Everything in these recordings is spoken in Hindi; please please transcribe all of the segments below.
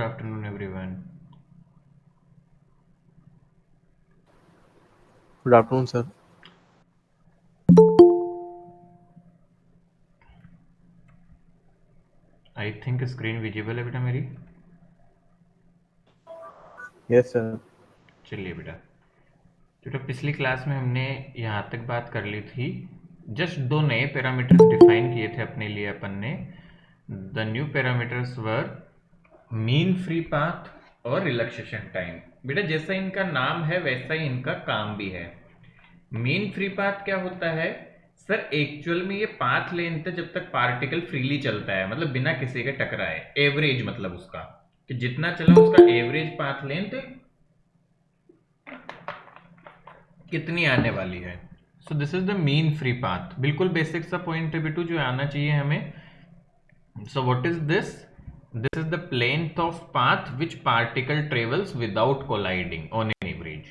Good afternoon, everyone. Good afternoon, sir. I think screen visible है बेटा मेरी. Yes, sir. चलिए बेटा. बेटा पिछली क्लास में हमने यहाँ तक बात कर ली थी. जस्ट दो नए पैरामीटर्स डिफाइन किए थे अपने लिए अपन ने. The new parameters were mean free path और रिलैक्सेशन टाइम. बेटा जैसा इनका नाम है वैसा ही इनका काम भी है. मीन फ्री पाथ क्या होता है सर? एक्चुअल में ये पाथ लेंथ है जब तक पार्टिकल फ्रीली चलता है, मतलब बिना किसी के टकराए. एवरेज मतलब उसका कि जितना चला उसका एवरेज पाथ लेंथ कितनी आने वाली है. सो this is the mean free path. बिल्कुल बेसिक सा पॉइंट है बिटू जो आना चाहिए हमें. So what is this? This is the length of path which particle travels without colliding on an average.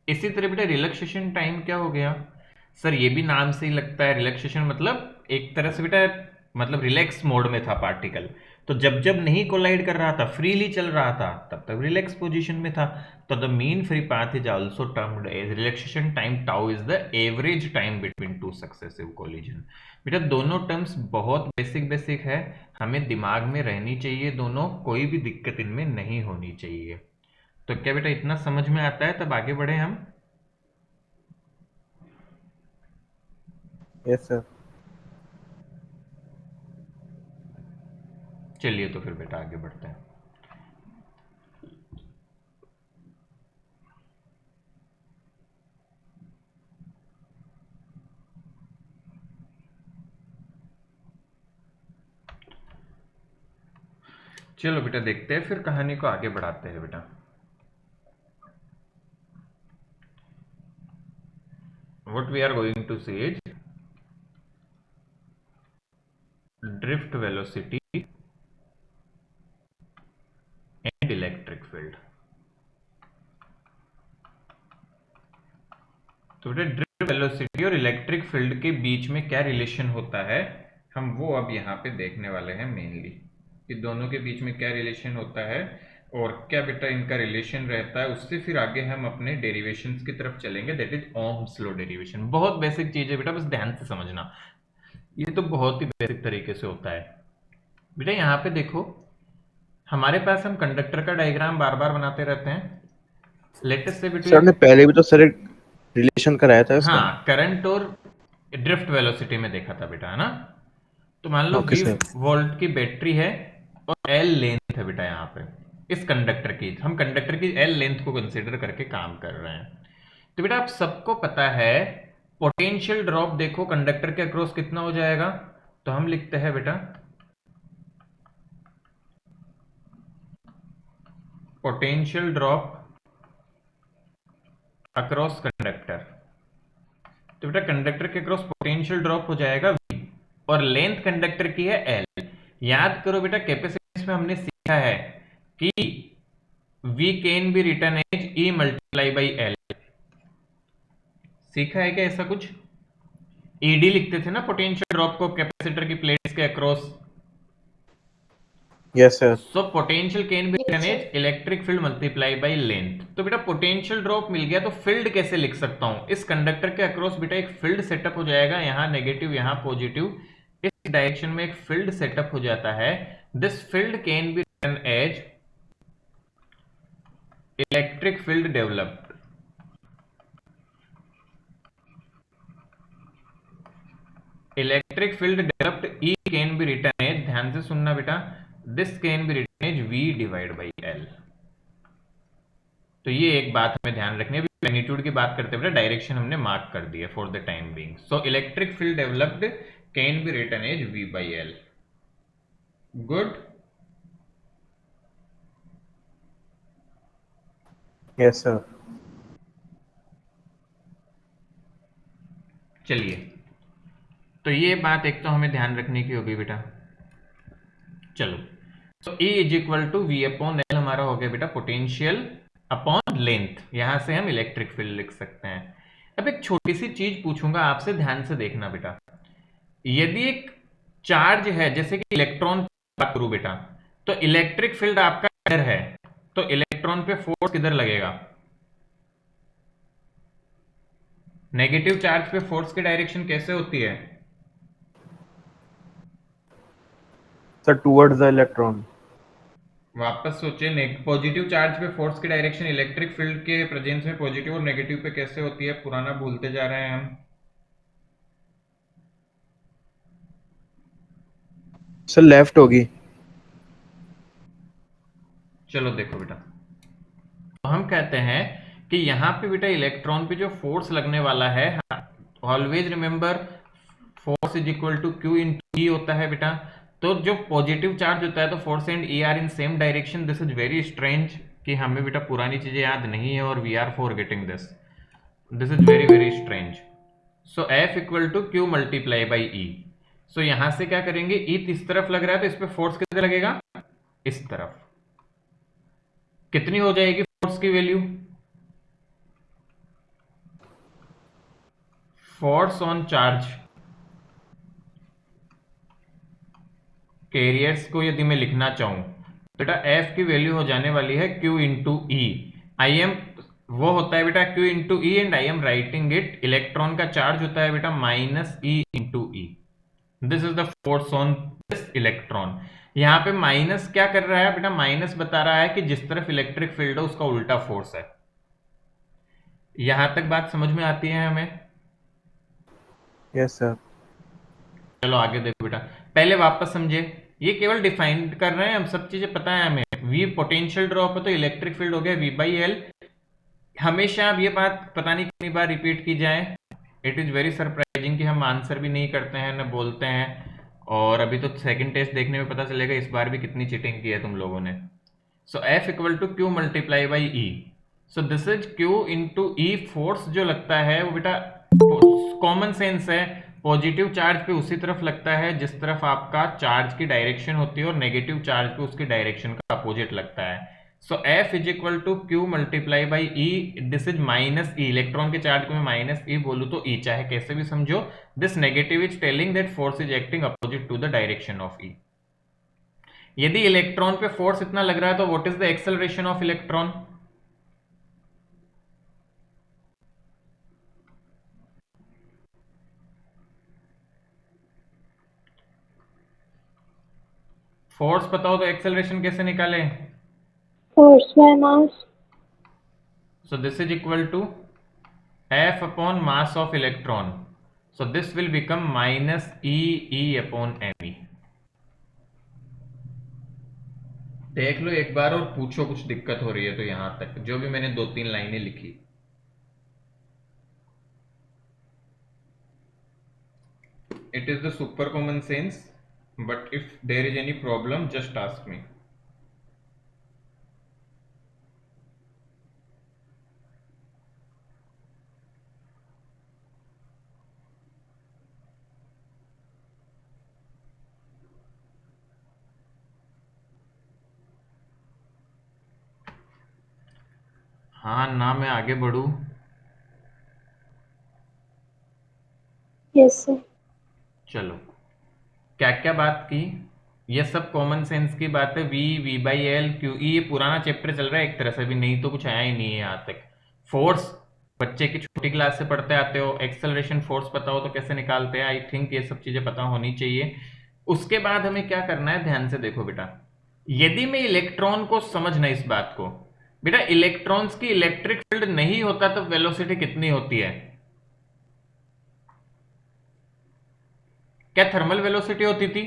इसी तरह बेटा रिलैक्सेशन टाइम क्या हो गया सर? ये भी नाम से ही लगता है. रिलैक्सेशन मतलब एक तरह से बेटा मतलब रिलैक्स मोड में था पार्टिकल. तो जब जब नहीं कोलाइड कर रहा था, फ्रीली चल रहा था, तब तक रिलैक्स पोजीशन में था. तो the mean free path is also termed age relaxation time. Tau is the average time between two successive collision. बेटा दोनों टर्म्स बहुत बेसिक बेसिक है, हमें दिमाग में रहनी चाहिए दोनों. कोई भी दिक्कत इनमें नहीं होनी चाहिए. तो क्या बेटा इतना समझ में आता है? तब आगे बढ़े हम. Yes, sir. चलिए तो फिर बेटा आगे बढ़ते हैं. चलो बेटा देखते हैं, फिर कहानी को आगे बढ़ाते हैं बेटा. What we are going to see is drift velocity and electric field. तो बेटा ड्रिफ्ट वेलोसिटी और इलेक्ट्रिक फील्ड के बीच में क्या रिलेशन होता है, हम वो अब यहाँ पे देखने वाले हैं मेनली. कि दोनों के बीच में क्या रिलेशन होता है और क्या बेटा इनका रिलेशन रहता है. उससे फिर आगे हम अपने डेरिवेशंस की तरफ चलेंगे. That is Ohm's law derivation. बहुत बेसिक चीज है बेटा, बस ध्यान से समझना. ये तो बहुत ही बेसिक तरीके से होता है. बेटा यहाँ पे देखो, हमारे पास हम कंडक्टर का डायग्राम बार बार बनाते रहते हैं. लेटेस्ट से बेटा सर ने पहले भी तो सर एक रिलेशन कराया था इसका. हाँ, करंट और ड्रिफ्ट वेलोसिटी में देखा था बेटा, है ना. तो मान लो ओके V सर. वोल्ट की बैटरी है और L लेंथ है बेटा यहाँ पे. इस कंडक्टर की, हम कंडक्टर की L लेंथ को कंसीडर करके काम कर रहे हैं. तो बेटा आप सबको पता है पोटेंशियल ड्रॉप देखो कंडक्टर के अक्रॉस कितना हो जाएगा. तो हम लिखते हैं बेटा पोटेंशियल ड्रॉप अक्रॉस कंडक्टर. तो बेटा कंडक्टर के क्रॉस पोटेंशियल ड्रॉप हो जाएगा V और लेंथ कंडक्टर की है L. याद करो बेटा कैपेसिटेंस में हमने सीखा है कि V can be written as E multiply by L. सीखा है क्या ऐसा कुछ? ED लिखते थे ना पोटेंशियल ड्रॉप को कैपेसिटर की प्लेट्स के across. Yes sir. So potential can be Yes, written sir. As electric field multiply by length. तो बेटा पोटेंशियल ड्रॉप मिल गया तो फील्ड कैसे लिख सकता हूं? इस कंडक्टर के अक्रॉस बेटा एक फील्ड सेटअप हो जाएगा. यहां नेगेटिव यहां पॉजिटिव, इस डायरेक्शन में एक फील्ड सेटअप हो जाता है. This field can be written as electric field developed. Electric field developed E can be written as, ध्यान से सुनना बेटा, this can be written as V divide by L. तो ये एक बात हमें ध्यान रखनी है. मैग्नीट्यूड की बात करते हुए डायरेक्शन हमने मार्क कर दी है for the time being. So electric field developed can be written as V by L. Good. Yes sir. चलिए तो ये बात एक तो हमें ध्यान रखने की होगी बेटा. चलो तो E is equal to V upon L हमारा हो गया बेटा पोटेंशियल अपॉन लेंथ. यहां से हम इलेक्ट्रिक फील्ड लिख सकते हैं. अब एक छोटी सी चीज पूछूंगा आपसे, ध्यान से देखना बेटा. यदि एक चार्ज है जैसे कि इलेक्ट्रॉन बात करूं बेटा, तो इलेक्ट्रिक फील्ड आपका इधर है तो इलेक्ट्रॉन पे फोर्स किधर लगेगा? नेगेटिव चार्ज पे फोर्स की डायरेक्शन कैसे होती है? Sir towards the electron. वापस सोचिए, पॉजिटिव चार्ज पे फोर्स की डायरेक्शन इलेक्ट्रिक फील्ड के प्रेजेंस में पॉजिटिव और नेगेटिव पे कैसे होती है? पुराना भूलते जा रहे हैं हम। सर लेफ्ट होगी। चलो देखो बेटा, तो हम कहते हैं कि यहाँ पे बेटा इलेक्ट्रॉन पे जो फोर्स लगने वाला है, always remember force is equal to q into E होता है बेटा। तो जो पॉजिटिव चार्ज होता है तो force and E are in same direction. This is very strange कि हमें बेटा पुरानी चीजें याद नहीं है और we are forgetting this. This is very very strange. So F equal to q multiply by E. So यहां से क्या करेंगे, ई इस तरफ लग रहा है तो इस पे फोर्स किधर लगेगा? इस तरफ। कितनी हो जाएगी फोर्स की value? Force on charge carriers को यदि मैं लिखना चाहूं बेटा, एफ की वैल्यू हो जाने वाली है Q into E. I am वो होता है बेटा Q into E and I am writing it, electron का चार्ज होता है बेटा minus E into E. This is the force on this electron. यहां पे माइनस क्या कर रहा है बेटा? माइनस बता रहा है कि जिस तरफ इलेक्ट्रिक फील्ड है उसका उल्टा फोर्स है। यहां तक बात समझ में आती है हमें? Yes sir. चलो आगे देखो बेटा, पहले वापस समझे, ये केवल डिफाइन कर रहे हैं हम, सब चीजें पता है हमें। वी पोटेंशियल ड्रॉप है तो इलेक्ट्रिक फील्ड हो गया वी बाई एल। हमेशा अब ये बात पता नहीं कितनी बार रिपीट की जाए, इट इज वेरी सरप्राइजिंग कि हम आंसर भी नहीं करते हैं न बोलते हैं। और अभी तो सेकंड टेस्ट देखने में पता चलेगा इस बार भी कितनी चीटिंग की है तुम लोगों ने। So F equal to q multiply by E. So this is q into E. Force जो लगता है वो बेटा कॉमन सेंस है, पॉजिटिव चार्ज पे उसी तरफ लगता है जिस तरफ आपका चार्ज की डायरेक्शन होती है और नेगेटिव चार्ज पे उसकी डायरेक्शन का अपोजिट लगता है। So F is equal to q multiply by E. This is minus E, electron के चार्ज को मैं माइनस ई बोलूं तो ई चाहे कैसे भी समझो। This negative is telling that force is acting opposite to the direction of E. यदि इलेक्ट्रॉन पे फोर्स इतना लग रहा है तो what is the acceleration of electron? Force पता हो तो एक्सेलरेशन कैसे निकाले? Force by mass. So this is equal to F upon mass of electron. So this will become minus E upon me. देख लो एक बार और पूछो कुछ दिक्कत हो रही है तो, यहां तक जो भी मैंने 2-3 लाइनें लिखी। It is the super common sense, but if there is any problem, just ask me. हाँ ना मैं आगे बढ़ू? Yes, sir. चलो, क्या क्या बात की? ये सब कॉमन सेंस की बात है। V by L Q E, ये पुराना चैप्टर चल रहा है एक तरह से, भी नहीं तो कुछ आया ही नहीं है यहाँ तक। फोर्स बच्चे की छोटी क्लास से पढ़ते आते हो, एक्सेलरेशन फोर्स पता हो तो कैसे निकालते हैं, आई थिंक ये सब चीजें पता होनी चाहिए। उसके बाद हमें क्या करना है, ध्यान से देखो बेटा, यदि मैं इलेक्ट्रॉन को समझना इस बात को बेटा, इलेक्ट्रॉन्स की इलेक्ट्रिक फील्ड नहीं होता तो वेलोसिटी कितनी होती है? क्या थर्मल वेलोसिटी होती थी?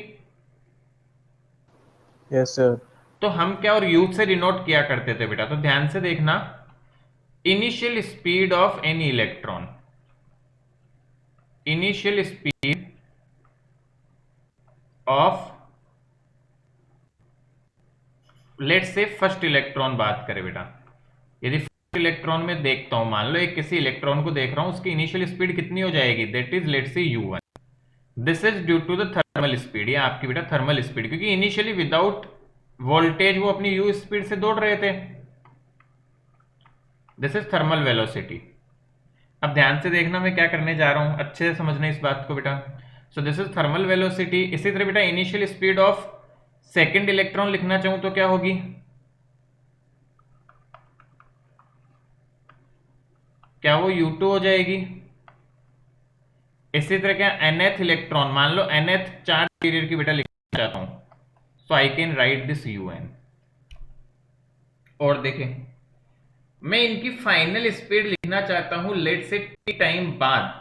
Yes sir. तो हम क्या और यू से डिनोट किया करते थे बेटा? तो ध्यान से देखना, initial speed of any electron, initial speed of let's say first electron बात करें बेटा, यदि फर्स्ट इलेक्ट्रॉन में देखता हूं, मान लो एक किसी इलेक्ट्रॉन को देख रहा हूं, उसकी इनिशियल स्पीड कितनी हो जाएगी? That is let's say u1। This is due to the thermal speed, ये आपकी बेटा थर्मल स्पीड, क्योंकि इनिशियली विदाउट वोल्टेज वो अपनी u स्पीड से दौड़ रहे थे। This is thermal velocity. अब ध्यान से देखना मैं क्या करने जा रहा हूं, अच्छे से समझना इस बात को बेटा। सो दिस इज थर्मल वेलोसिटी। इसी तरह बेटा initial speed of second electron लिखना चाहूं तो क्या होगी? क्या वो U2 हो जाएगी? इसी तरह क्या nth इलेक्ट्रॉन, मान लो nth चार्ज पीरियड की बेटा लिखना चाहता हूं, so I can write this UN। और देखें, मैं इनकी फाइनल स्पीड लिखना चाहता हूं लेट से t टाइम बाद।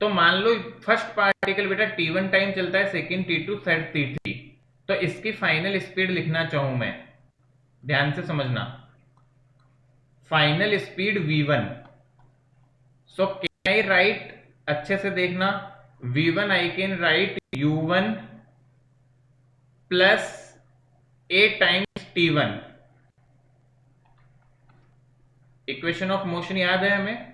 तो मान लो फर्स्ट पार्टिकल बेटा t1 टाइम चलता है, सेकंड t2, थर्ड t3। तो इसकी फाइनल स्पीड लिखना चाहूं मैं, ध्यान से समझना, final speed v1। So can I right, अच्छे से देखना, v1 I can right u1 plus a times t1। Equation of motion याद है हमें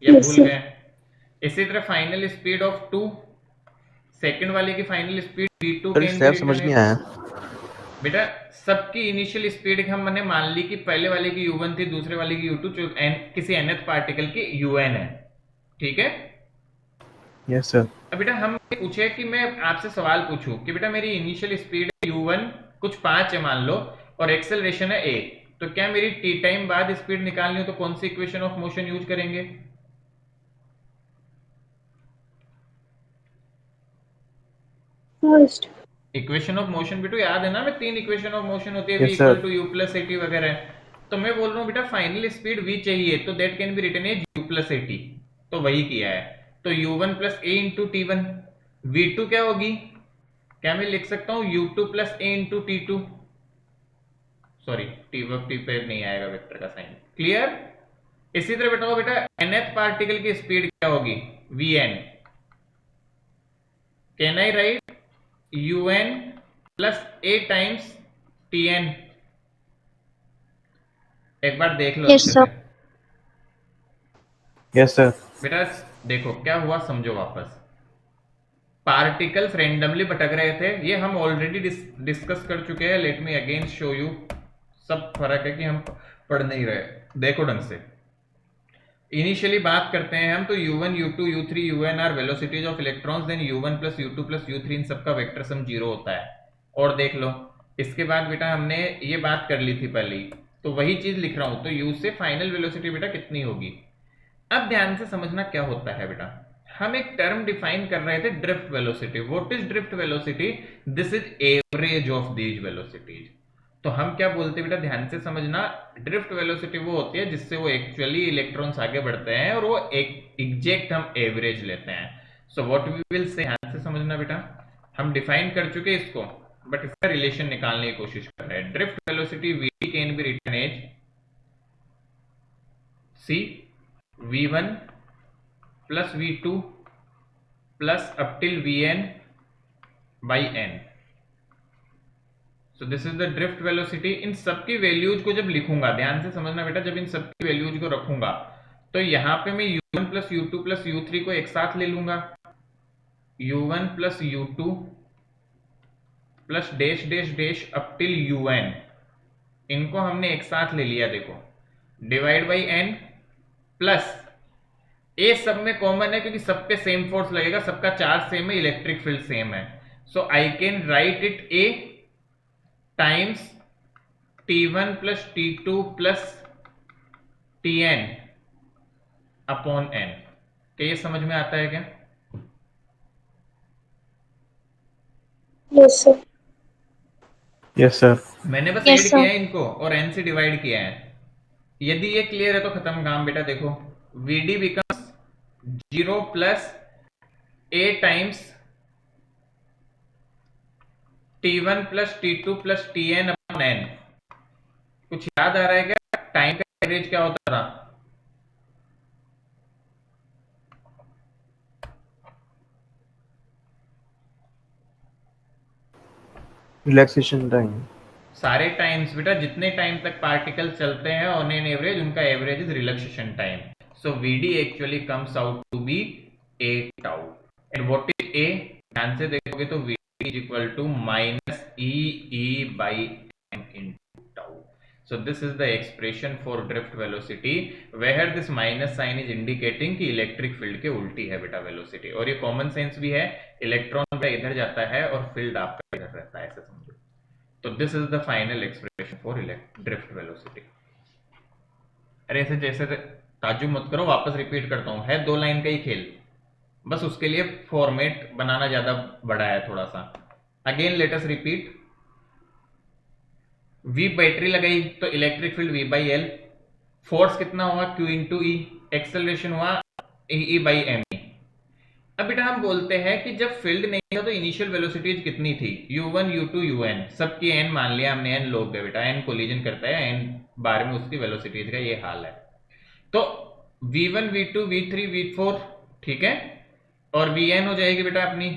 या Yes, भूल sir. गए? इसी तरह फाइनल स्पीड ऑफ 2, सेकंड वाले की final speed v2 sir can be step समझ रिटन नहीं एज, आया। बेटा सबकी इनिशियल स्पीड हमने मान ली कि पहले वाले की u1 थी, दूसरे वाले की u2, किसी nth पार्टिकल की un है, ठीक है? Yes sir. अब बेटा हम पूछे कि मैं आपसे सवाल पूछूं कि बेटा मेरी इनिशियल स्पीड है u1 कुछ 5 है मान लो, और एक्सेलरेशन है a, तो क्या मेरी t टाइम बाद स्पीड निकालनी हो तो कौन सी इक्वेशन ऑफ मोशन यूज करेंगे? First. इक्वेशन ऑफ मोशन बेटू याद है ना, मैं 3 इक्वेशन ऑफ मोशन होती है, v yes equal sir. To u plus at वगैरह। तो मैं बोल रहा हूँ बेटा फाइनल स्पीड v चाहिए, तो that can be written as u plus at, तो वही किया है। तो u1 plus a into t1, v2 क्या होगी, क्या मैं लिख सकता हूँ u2 plus a into t2, sorry T पे नहीं आएगा वेक्टर का साइन, क्लियर? इसी तरह बताओ बेटा nth पार्टिकल की स्पीड क्या होगी, vn। Can I right un plus a times tn? एक बार देख लो Yes, अच्छे sir. से यस सर। बेटा, देखो क्या हुआ समझो वापस। पार्टिकल्स रेंडमली भटक रहे थे, ये हम ऑलरेडी डिस्कस कर चुके हैं, let me again show you. सब फर्क है कि हम पढ़ नहीं रहे, देखो ढंग से। इनिशियली बात करते हैं हम, तो u1 u2 u3 un are velocities of electrons, then u1 plus u2 plus u3 इन सबका वेक्टर सम 0 होता है। और देख लो इसके बाद बेटा हमने ये बात कर ली थी पहले ही, तो वही चीज लिख रहा हूं, तो u से फाइनल वेलोसिटी बेटा कितनी होगी। अब ध्यान से समझना क्या होता है बेटा, हम एक टर्म डिफाइन कर रहे थे, drift velocity. What is drift velocity? This is average of these velocities. तो हम क्या बोलते हैं बेटा, ध्यान से समझना, ड्रिफ्ट वेलोसिटी वो होती है जिससे वो एक्चुअली इलेक्ट्रॉन्स आगे बढ़ते हैं, और वो एक एग्जैक्ट हम एवरेज लेते हैं। So what we will say, ध्यान से समझना बेटा, हम डिफाइन कर चुके इसको, बट इसका रिलेशन निकालने की कोशिश कर रहे हैं। Drift velocity we can be written as c v1 plus v2 plus up till vn by n। So this is the drift velocity. इन सबकी वैल्यूज को जब लिखूंगा, ध्यान से समझना बेटा, जब इन सबकी वैल्यूज को रखूंगा तो यहां पे मैं u1 plus u2 plus u3 को एक साथ ले लूंगा, u1 plus u2 plus dash dash dash up till un, इनको हमने एक साथ ले लिया, देखो डिवाइड बाई n, प्लस ए सब में कॉमन है क्योंकि सब पे सेम फोर्स लगेगा, सबका चार्ज सेम है, इलेक्ट्रिक फील्ड सेम है। So I can write it a times t1 plus t2 plus tn upon n। क्या ये समझ में आता है क्या? Yes, sir. Yes sir. मैंने बस Yes, ऐड sir. किया है इनको और n से डिवाइड किया है। यदि ये क्लियर है तो खत्म काम बेटा। देखो vd becomes 0 plus a times t1 plus t2 plus tn upon n। कुछ याद आ रहा है क्या, टाइम का एवरेज क्या होता था? Relaxation time. सारे टाइम्स बेटा, जितने टाइम तक पार्टिकल चलते हैं ऑन एन एवरेज, उनका average is relaxation time. So vd actually comes out to be a tau। And what is a? ध्यान से देखोगे तो vd is equal to minus e by m into tau। So this is the expression for drift velocity, where this minus sign is indicating कि इलेक्ट्रिक फील्ड के उल्टी है बेटा वेलोसिटी। और ये कॉमन सेंस भी है, इलेक्ट्रॉन का इधर जाता है और फील्ड आपका इधर रहता है, ऐसे समझो। तो this is the final expression for drift velocity. अरे ऐसे जैसे ताज्जुब मत करो, वापस रिपीट करता हूँ, है 2 लाइन का ही खेल, बस उसके लिए फॉर्मेट बनाना ज्यादा बड़ा है थोड़ा सा। Again let us repeat. We battery लगाई तो electric field V by L, force कितना हुआ Q इंटू ई, एक्सेलरेशन हुआ E बाई एम। अब बेटा हम बोलते हैं कि जब फील्ड नहीं था तो इनिशियल वेलोसिटीज कितनी थी, u1 u2 un, सबकी n मान लिया हमने, n लोग है बेटा, n कोलिजन करता है, n बार में उसकी वेलोसिटीज का ये हाल है। तो v1 v2 v3 v4, ठीक है, और vn हो जाएगी बेटा अपनी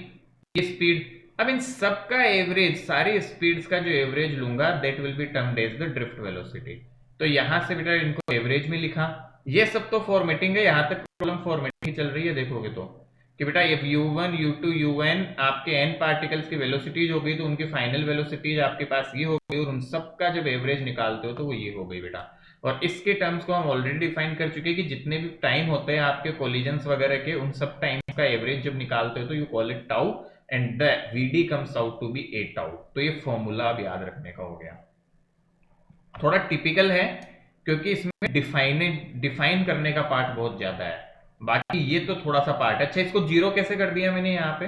ये स्पीड। अब इन सब का एवरेज, सारी स्पीड्स का जो एवरेज लूंगा that will be termed as the drift velocity. तो यहां से बेटा इनको एवरेज में लिखा। ये सब तो फॉर्मेटिंग है, यहां तक प्रॉब्लम फॉर्मेटिंग चल रही है, देखोगे तो कि बेटा if u1 u2 un आपके n पार्टिकल्स की वेलोसिटीज हो गई तो उनकी फाइनल वेलोसिटीज आपके पास ये हो गई, और उन सब का जब एवरेज निकालते हो तो वो ये हो गई बेटा। और इसके टर्म्स को हम ऑलरेडी डिफाइन कर चुके हैं कि जितने भी टाइम होते हैं आपके कोलिजन्स वगैरह के, उन सब टाइम का एवरेज जब निकालते हो तो you call it tau and the vd comes out to be a tau. तो ये फॉर्मूला अब याद रखने का हो गया। थोड़ा टिपिकल है क्योंकि इसमें डिफाइन करने का पार्ट बहुत ज्यादा है, बाकी ये तो थोड़ा सा पार्ट है। अच्छा, इसको जीरो कैसे कर दिया मैंने यहाँ पे?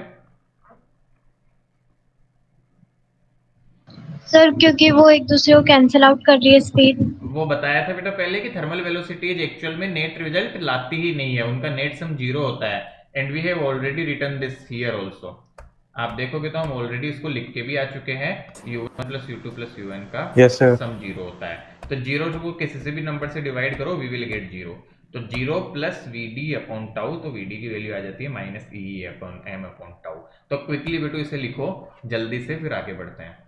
सर क्योंकि वो एक दूसरे को कैंसिल आउट कर रही है स्पीड। वो बताया था बेटा पहले कि थर्मल वेलोसिटीज एक्चुअल में नेट रिजल्ट लाती ही नहीं है, उनका नेट सम जीरो होता है, and we have already written this here also. आप देखोगे तो हम ऑलरेडी इसको लिख के भी आ चुके हैं, u1 plus u2 plus un का Yes, sir. सम जीरो होता है। तो जीरो को किसी से भी नंबर से डिवाइड करो, वी विल गेट जीरो। तो zero plus vd upon tau, तो vd की वैल्यू आ जाती है minus E upon M upon tau. तो क्विकली बेटो इसे लिखो जल्दी से, फिर आगे बढ़ते हैं।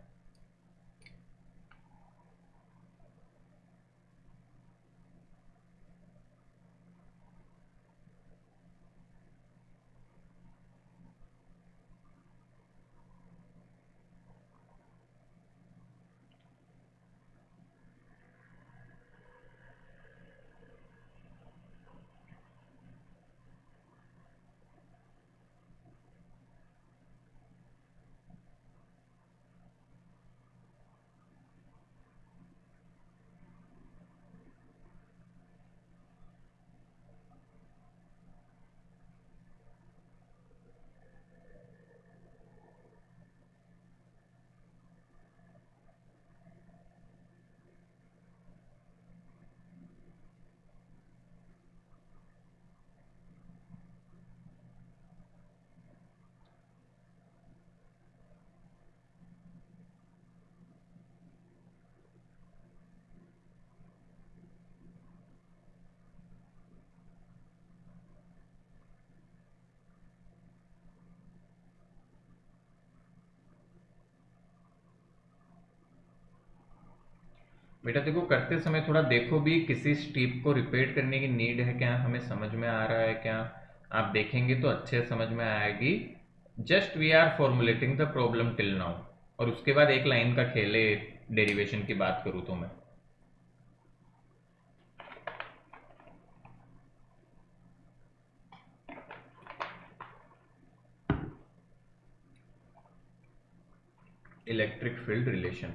बेटा देखो, करते समय थोड़ा देखो भी, किसी स्टेप को रिपीट करने की नीड है क्या, हमें समझ में आ रहा है क्या? आप देखेंगे तो अच्छे समझ में आएगी। Just we are formulating the problem till now, और उसके बाद एक लाइन का खेले डेरिवेशन की बात करूँ तो मैं। Electric field relation,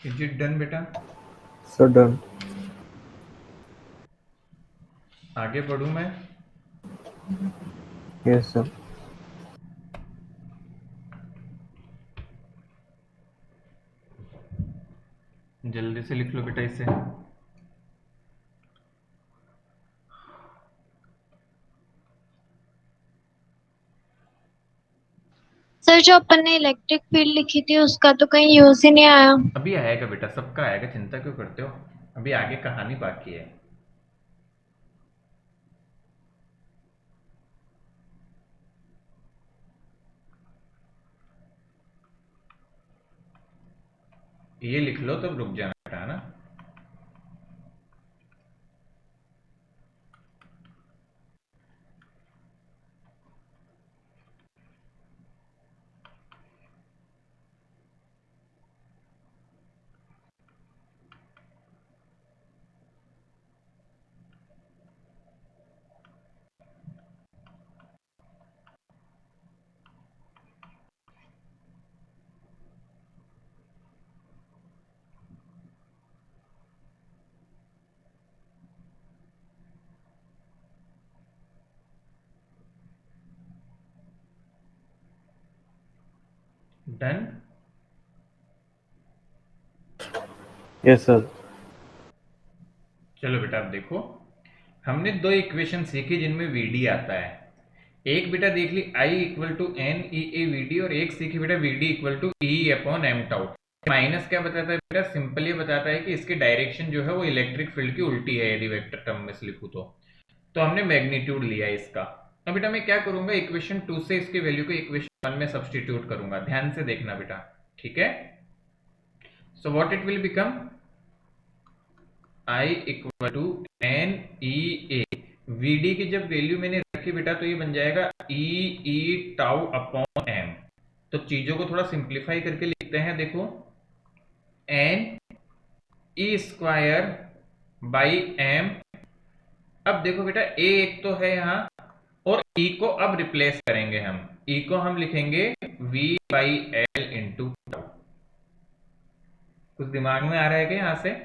is it done बेटा? Sir, done. आगे बढ़ूं मैं? Yes, sir. जल्दी से लिख लो बेटा इसे। सर जो अपन ने इलेक्ट्रिक फील्ड लिखी थी उसका तो कहीं यूज ही नहीं आया। अभी आएगा बेटा, सबका आएगा, चिंता क्यों करते हो? अभी आगे कहानी बाकी है। ये लिख लो तब रुक जाना बेटा, है ना? डन। Yes, sir. चलो बेटा अब देखो, हमने दो इक्वेशन सीखी जिनमें वीडी आता है। एक बेटा देख ली I equal to N E A we d, और एक सीखी बेटा v d equal to E upon m tau. Minus क्या बताता है बेटा? सिंपली बताता है कि इसकी डायरेक्शन जो है वो इलेक्ट्रिक फील्ड की उल्टी है, यदि वेक्टर टर्म में से लिखूं तो हमने मैग्नीट्यूड लिया इसका। अब बेटा मैं क्या करूंगा, इक्वेशन 2 से इसकी वैल्यू को इक्वेशन 1 में सब्सटीट्यूट करूंगा। ध्यान से देखना बेटा, ठीक है? So what it will become, I equal to N E A we D की जब वैल्यू मैंने रखी बेटा तो ये बन जाएगा E E tau upon M. तो चीजों को थोड़ा सिंप्लीफाई करके लिखते हैं, देखो N E square by M. अब देखो बेटा ए एक तो है यहाँ, और ई को अब रिप्लेस करेंगे हम। ई को हम लिखेंगे V by L into tau. कुछ दिमाग में आ रहा है क्या यहां से?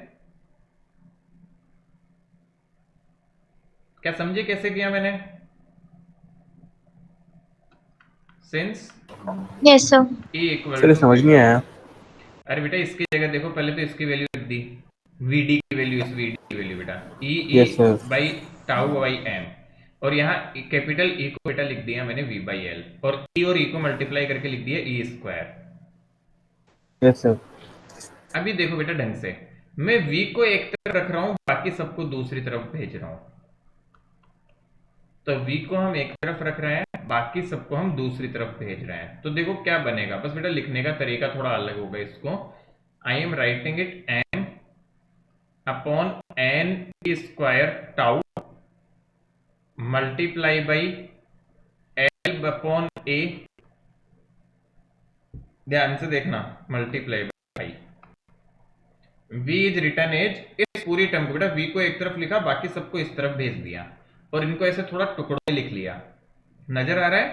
क्या समझे कैसे किया मैंने? Since yes sir. E equal sir ये टू, समझ नहीं आया। अरे बेटा इसकी जगह देखो, पहले तो इसकी वैल्यू रख दी, वीडी की वैल्यू, इस वीडी की वैल्यू बेटा E E Yes, sir. By tau by M, और यहाँ कैपिटल ई को बेटा लिख दिया मैंने वी बाई एल, और ई और ई को मल्टीप्लाई करके लिख दिया ई स्क्वायर। Yes, sir. अभी देखो बेटा ढंग से, मैं v को एक तरफ रख रहा हूं, बाकी सबको दूसरी तरफ भेज रहा हूं। तो v को हम एक तरफ रख रहे हैं, बाकी सबको हम दूसरी तरफ भेज रहे हैं। तो देखो क्या बनेगा, बस बेटा लिखने का तरीका थोड़ा अलग होगा इसको। I am writing it m upon N square tau multiply by l upon A. ध्यान से देखना, multiply by v is written as, इस पूरी टर्म को बेटा v को एक तरफ लिखा, बाकी सबको इस तरफ भेज दिया, और इनको ऐसे थोड़ा टुकड़ों में लिख लिया। नजर आ रहा है?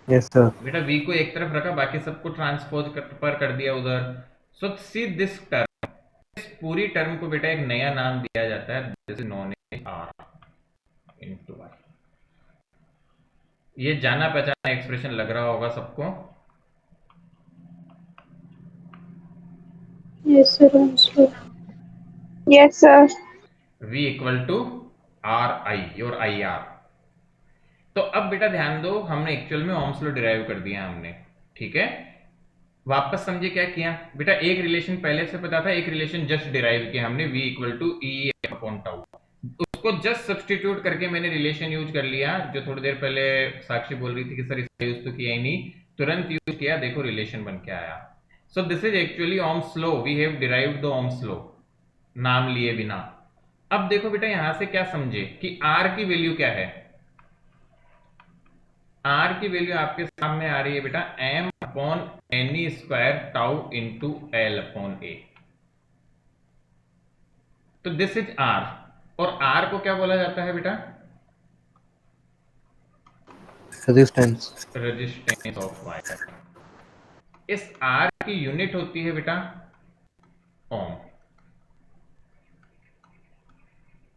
Yes, sir. बेटा v को एक तरफ रखा, बाकी सबको ट्रांसपोज पर कर दिया उधर। सो सी दिस टर्म, इस पूरी टर्म को बेटा एक नया नाम दिया जाता है, this is known as r into y। ये जाना पहचाना एक्सप्रेशन लग रहा होगा सबको? Yes, sir. Understood. Yes, sir. v equal to R I or I are. तो अब बेटा ध्यान दो, हमने एक्चुअल में ओम्स लॉ डिराइव कर दिया हमने, ठीक है? वापस समझिए क्या किया बेटा, एक रिलेशन पहले से पता था, एक रिलेशन जस्ट डिराइव किया हमने, v equal to E upon tau. उसको जस्ट सब्सटीट्यूट करके मैंने रिलेशन यूज कर लिया, जो थोड़ी देर पहले साक्षी बोल रही थी कि सर इसका यूज तो किया ही नहीं, तुरंत यूज किया, देखो रिलेशन बन के आया। So this is actually Ohm's law, we have derived the Ohm's law नाम लिए बिना। अब देखो बेटा यहां से क्या समझे कि r की वैल्यू क्या है। r की वैल्यू आपके सामने आ रही है बेटा m upon N E square tau into l upon A. तो दिस इज r, और r को क्या बोला जाता है बेटा? रेजिस्टेंस। Resistance of wire. इस आर की यूनिट होती है बेटा ओम,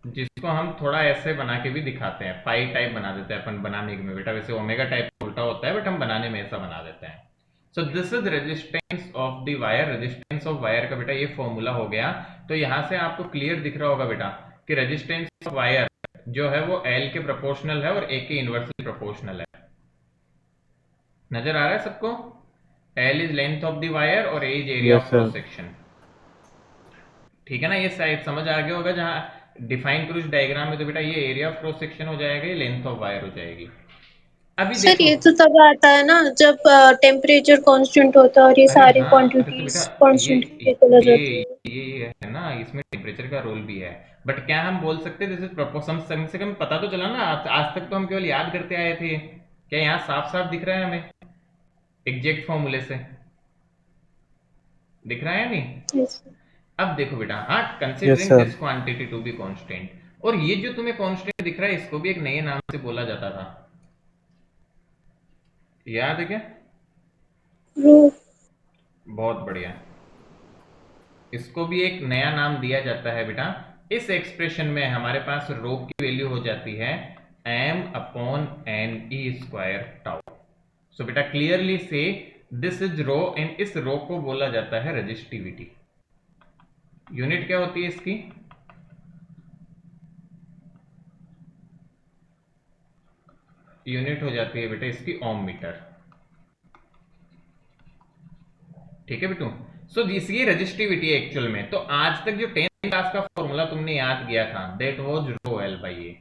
जिसको हम थोड़ा ऐसे बना के भी दिखाते हैं, पाई टाइप बना देते हैं अपन बनाने में बेटा, वैसे ओमेगा टाइप उल्टा होता है बट हम बनाने में ऐसा बना देते हैं। सो this is resistance of the wire. Resistance of wire का बेटा ये फॉर्मूला हो गया। तो यहां से आपको क्लियर दिख रहा होगा बेटा कि रेजिस्टेंस ऑफ वायर जो है वो एल के प्रोपोर्शनल है और ए के इनवर्सली प्रोपोर्शनल है। नजर आ रहा है सबको? L is length of the wire और A is area yes of sir. Cross section. ठीक है ना? ये साइड समझ आ गया होगा। जहां डिफाइन करूँ इस डायग्राम में तो बेटा ये एरिया ऑफ क्रॉस सेक्शन हो जाएगा, ये लेंथ ऑफ वायर हो जाएगी। अभी सर देखो, ये तो तब आता है ना जब टेम्परेचर कांस्टेंट होता है और ये अरे सारी हाँ, अरे तो क्वांटिटीज बेटा ये कांस्टेंट पे चला जाती है। ये है ना, इसमें टेम्परेचर का रोल भी है। बट क्या हम बोल सकते हैं जैसे प्रपोर्शन, कम से कम पता तो चला ना। आज तक तो हम केवल याद करते आए थे। क्या यहाँ साफ साफ दिख रहा है हमें एग्जैक्ट फॉर्मूले से? दिख रहा है या नहीं? Yes, sir. अब देखो बेटा, हाँ, yes considering sir. This quantity to be constant, और ये जो तुम्हें कांस्टेंट दिख रहा है इसको भी एक नए नाम से बोला जाता था, याद है क्या? Rho. बहुत बढ़िया। इसको भी एक नया नाम दिया जाता है बेटा। इस एक्सप्रेशन में हमारे पास रो की वैल्यू हो जाती है m upon N E square tau. So बेटा क्लियरली से दिस इज रो एंड इस रो को बोला जाता है रेजिस्टिविटी। यूनिट क्या होती है इसकी? यूनिट हो जाती है बेटा इसकी ओम मीटर। ठीक है बेटू? सो इसकी रेजिस्टिविटी एक्चुअल में, तो आज तक जो 10th क्लास का फॉर्मूला तुमने याद किया था that was rho l by A,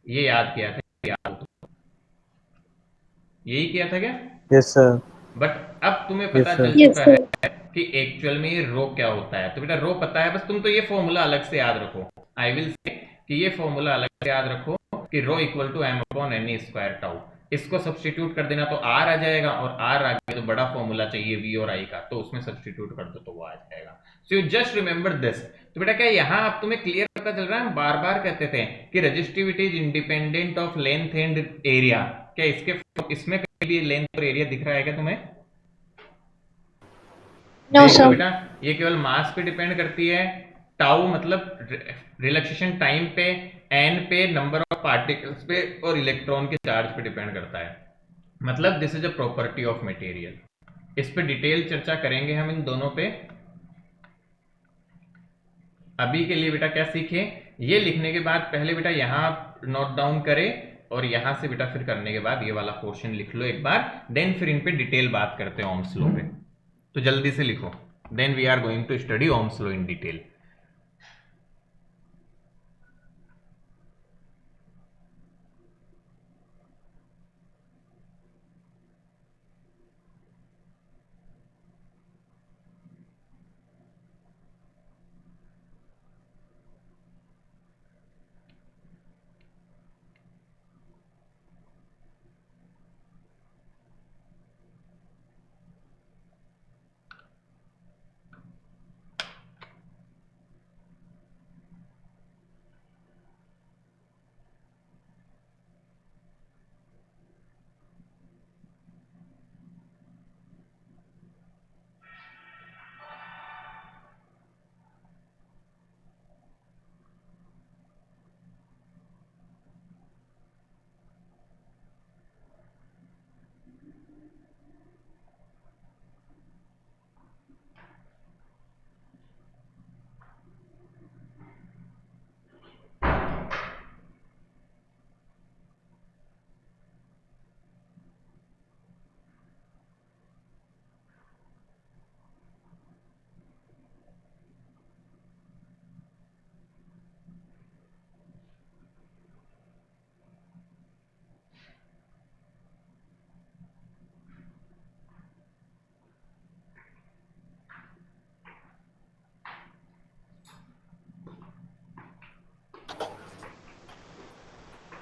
ये याद किया था, याद तो यही किया था क्या? Yes sir. बट अब तुम्हें यस पता सर। चल Yes, चुका sir. है कि एक्चुअल में ये रो क्या होता है। तो बेटा रो पता है, बस तुम तो ये फॉर्मूला अलग से याद रखो। आई विल से कि ये फॉर्मूला अलग से याद रखो कि rho equal to M upon N E square tau. इसको सब्सटीट्यूट कर देना तो आर आ जाएगा, और आर आ गया तो बड़ा फॉर्मूला चाहिए वी और आई का, तो उसमें सब्सटीट्यूट कर दो तो वो आ जाएगा। So you just remember this. तो बेटा क्या यहाँ अब तुम्हें क्लियर पता चल रहा है? हम बार बार कहते थे कि resistivity is independent of length and area. क्या इसमें कभी लेंथ और एरिया दिख रहा है क्या तुम्हें? नो देख लो सर। बेटा, ये केवल मास पे डिपेंड करती है, टाउ मतलब रिलैक्सेशन टाइम पे, एन पे नंबर ऑफ पार्टिकल्स पे, और इलेक्ट्रॉन के चार्ज पे डिपेंड करता है। मतलब this is a property of material. इस पे डिटेल चर्चा करेंगे हम इन दोनों पे। अभी के लिए बेटा क्या सीखे, ये लिखने के बाद पहले बेटा यहां नोट डाउन करे, और यहां से बेटा फिर करने के बाद ये वाला पोर्शन लिख लो एक बार, देन फिर इन पे डिटेल बात करते हैं ओम्स लॉ पे। तो जल्दी से लिखो, then we are going to study Ohm's law in detail.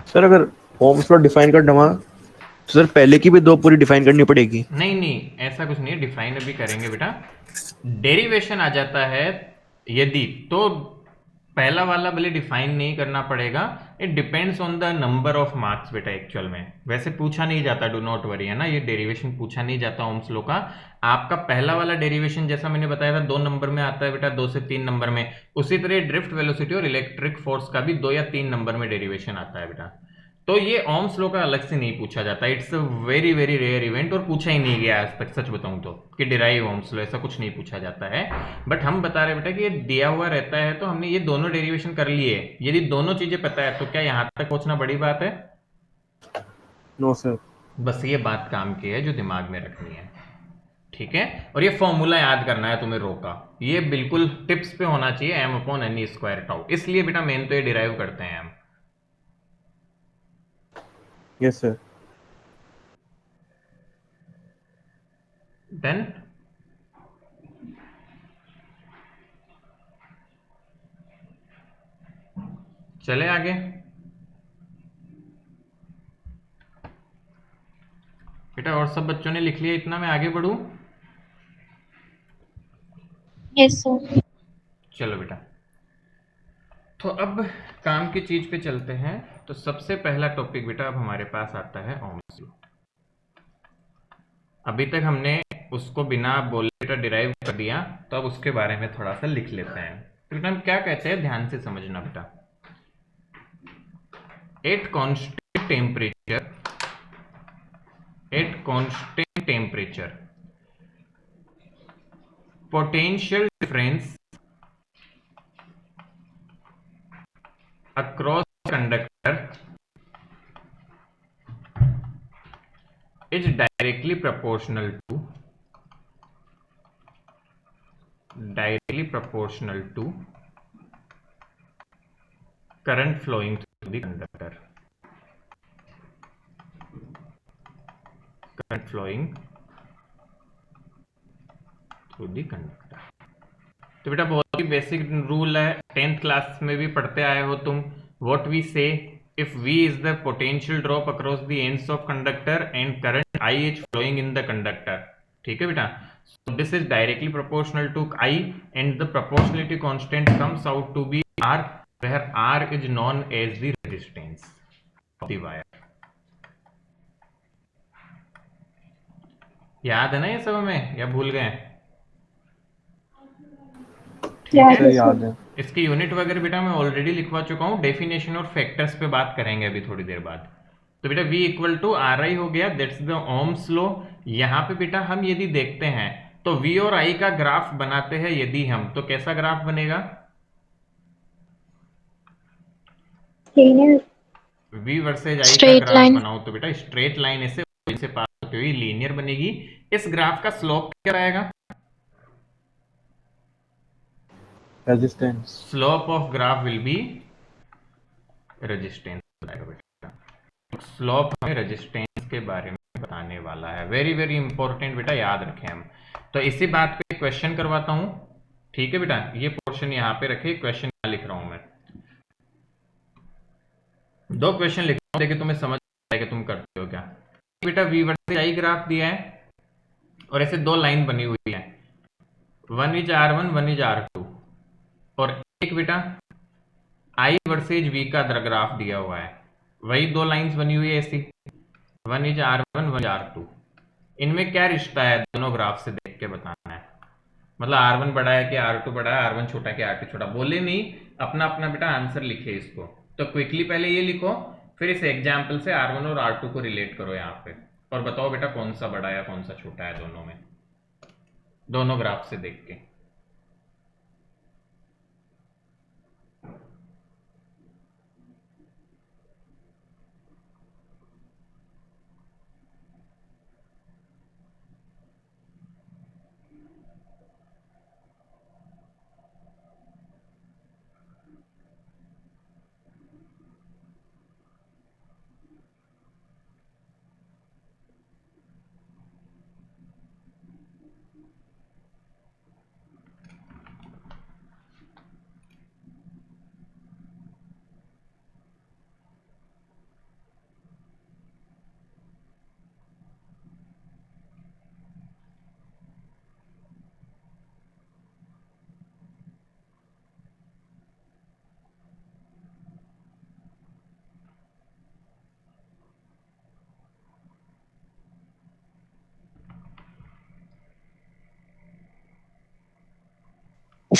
Sir अगर ओम्स लॉ डिफाइन करना हुआ तो सर पहले की भी दो पूरी डिफाइन करनी पड़ेगी। नहीं नहीं, ऐसा कुछ नहीं है, डिफाइन अभी करेंगे बेटा। डेरिवेशन आ जाता है यदि, तो पहला वाला भले डिफाइन नहीं करना पड़ेगा, it depends on the number of marks बेटा। एक्चुअल में वैसे पूछा नहीं जाता, डू नॉट वरी, है ना, ये डेरिवेशन पूछा नहीं जाता ओम्स लॉ का। आपका पहला वाला डेरिवेशन जैसा मैंने बताया था 2 नंबर में आता है बेटा, 2 से 3 नंबर में। उसी तरह ड्रिफ्ट वेलोसिटी और इलेक्ट्रिक फोर्स का भी 2 या 3 नंबर में डेरिवेशन आता है बेटा। तो ये ओम्स लॉ का अलग से नहीं पूछा जाता, it's a very very rare event, और पूछा ही नहीं गया आज तक, सच बताऊं तो, कि डिराइव ओम्स लॉ, ऐसा कुछ नहीं पूछा जाता है। बट हम बता रहे बेटा कि ये दिया हुआ रहता है, तो हमने ये दोनों डेरिवेशन कर लिए। यदि दोनों चीजें पता है तो क्या यहां तक पहुंचना बड़ी बात है? No sir. बस ये बात काम की है जो दिमाग में रखनी है, ठीक है। और ये फॉर्मूला याद करना है तुम्हें, रोका, ये बिल्कुल टिप्स पे होना चाहिए, M upon N square tau. इसलिए बेटा मेन तो ये डिराइव करते हैं हम। Yes sir. देन चले आगे। बेटा और सब बच्चों ने लिख लिया इतना, मैं आगे बढ़ूं? Yes sir. चलो बेटा, तो अब काम की चीज पे चलते हैं। तो सबसे पहला टॉपिक बेटा अब हमारे पास आता है ओम्स लॉ। अभी तक हमने उसको बिना बोले बेटा डिराइव कर दिया, तो अब उसके बारे में थोड़ा सा लिख लेते हैं। तो बेटा हम क्या कहते हैं, ध्यान से समझना बेटा। At constant temperature, at constant temperature, potential difference across conductor is directly proportional to current flowing through the conductor, current flowing through the conductor। तो बेटा बहुत ही बेसिक रूल है, 10th क्लास में भी पढ़ते आए हो तुम। व्हाट वी से, if V is the potential drop across the ends of conductor and current I is flowing in the conductor, ठीक है बेटा। So this is directly proportional to I and the proportionality constant comes out to be R, where R is known as the resistance of the wire। याद है ना ये सब हमें, या भूल गए? ठीक सर है। याद है। इसकी यूनिट वगैरह बेटा मैं ऑलरेडी लिखवा चुका हूँ, डेफिनेशन और फैक्टर्स पे बात करेंगे अभी थोड़ी देर बाद। तो बेटा V equal to R I हो गया, दैट्स द ओम्स लॉ। यहाँ पे बेटा हम यदि देखते हैं तो V और I का ग्राफ बनाते हैं यदि हम, तो कैसा ग्राफ बनेगा? V वर्सेज I का स्ट्रेट ग्राफ लाइन। बनाओ तो बेटा स्ट्रेट लाइन से पास होती हुई लीनियर बनेगी। इस ग्राफ का स्लोप क्या रहेगा? Resistance. Slope of graph will be resistance बेटा। स्लोप हमें रेजिस्टेंस के बारे में बताने वाला है, वेरी वेरी इंपॉर्टेंट बेटा, याद रखें हम। तो इसी बात पे क्वेश्चन करवाता हूं, ठीक है बेटा। ये पोर्शन यहाँ पे रखे, क्वेश्चन यहाँ लिख रहा हूं मैं। 2 क्वेश्चन लिख रहा हूं, देखिए तुम्हें समझ आएगा तुम करते हो क्या। बेटा V वर्सेस I ग्राफ दिया है और ऐसे 2 लाइन बनी हुई है, 1 इज R1 1 इज R2, और एक बेटा I वर्सेज V का ग्राफ दिया हुआ है, वही 2 लाइंस बनी हुई है ऐसी, 1 इज R1 1 इज R2। इनमें क्या रिश्ता है दोनों ग्राफ से देख के बताना है। मतलब R1 बड़ा है कि R2 बड़ा है, R1 छोटा है कि R2 छोटा, बोले नहीं, अपना अपना बेटा आंसर लिखे इसको। तो क्विकली पहले ये लिखो, फिर इस एग्जाम्पल से R1 और R2 को रिलेट करो यहाँ पे, और बताओ बेटा कौन सा बड़ा है कौन सा छोटा है दोनों में, दोनों ग्राफ से देख के।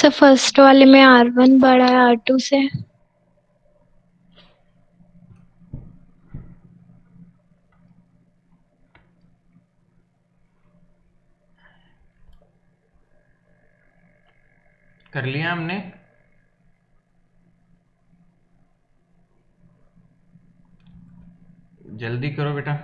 सर फर्स्ट वाले में R1 बड़ा है R2 से। कर लिया हमने। जल्दी करो बेटा।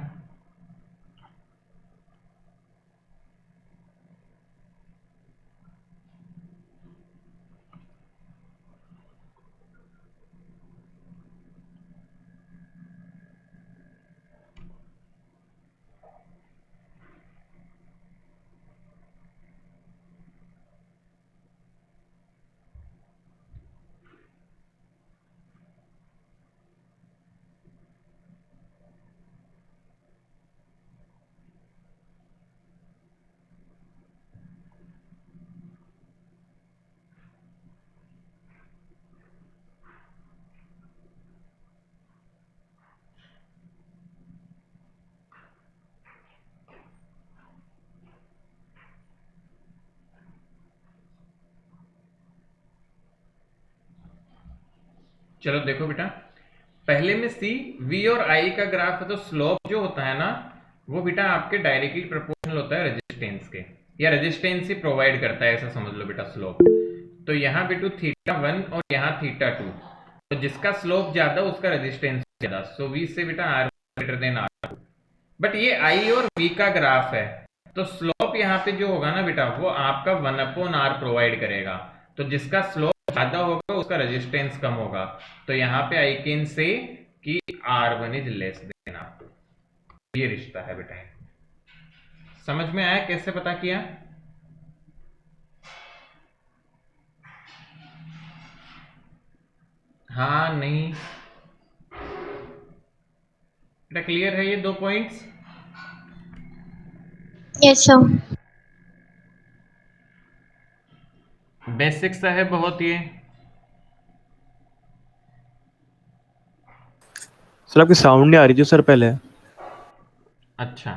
चलो देखो बेटा, पहले में सी वी और आई का ग्राफ है, तो स्लोप जो होता है ना वो बेटा आपके डायरेक्टली प्रोपोर्शनल होता है रेजिस्टेंस के, या रेजिस्टेंस ही प्रोवाइड करता है, ऐसा समझ लो बेटा स्लोप। तो यहाँ पे θ1 और यहाँ θ2, तो जिसका स्लोप ज्यादा उसका रेजिस्टेंस ज्यादा, सो वी से बेटा R greater than R2। But ये आई और वी का ग्राफ है, तो स्लोप यहाँ पे जो होगा ना बेटा वो आपका 1/r प्रोवाइड करेगा, तो जिसका स्लोप ज्यादा होगा उसका रेजिस्टेंस कम होगा। तो यहाँ पे आई कैन से कि R1 is less than R2, ये रिश्ता है बेटा। समझ में आया कैसे पता किया? हाँ नहीं बेटा, क्लियर है ये 2 पॉइंट्स? Yes sir. बेसिक सा है बहुत ये। सर आपकी साउंड नहीं आ रही जो सर पहले। अच्छा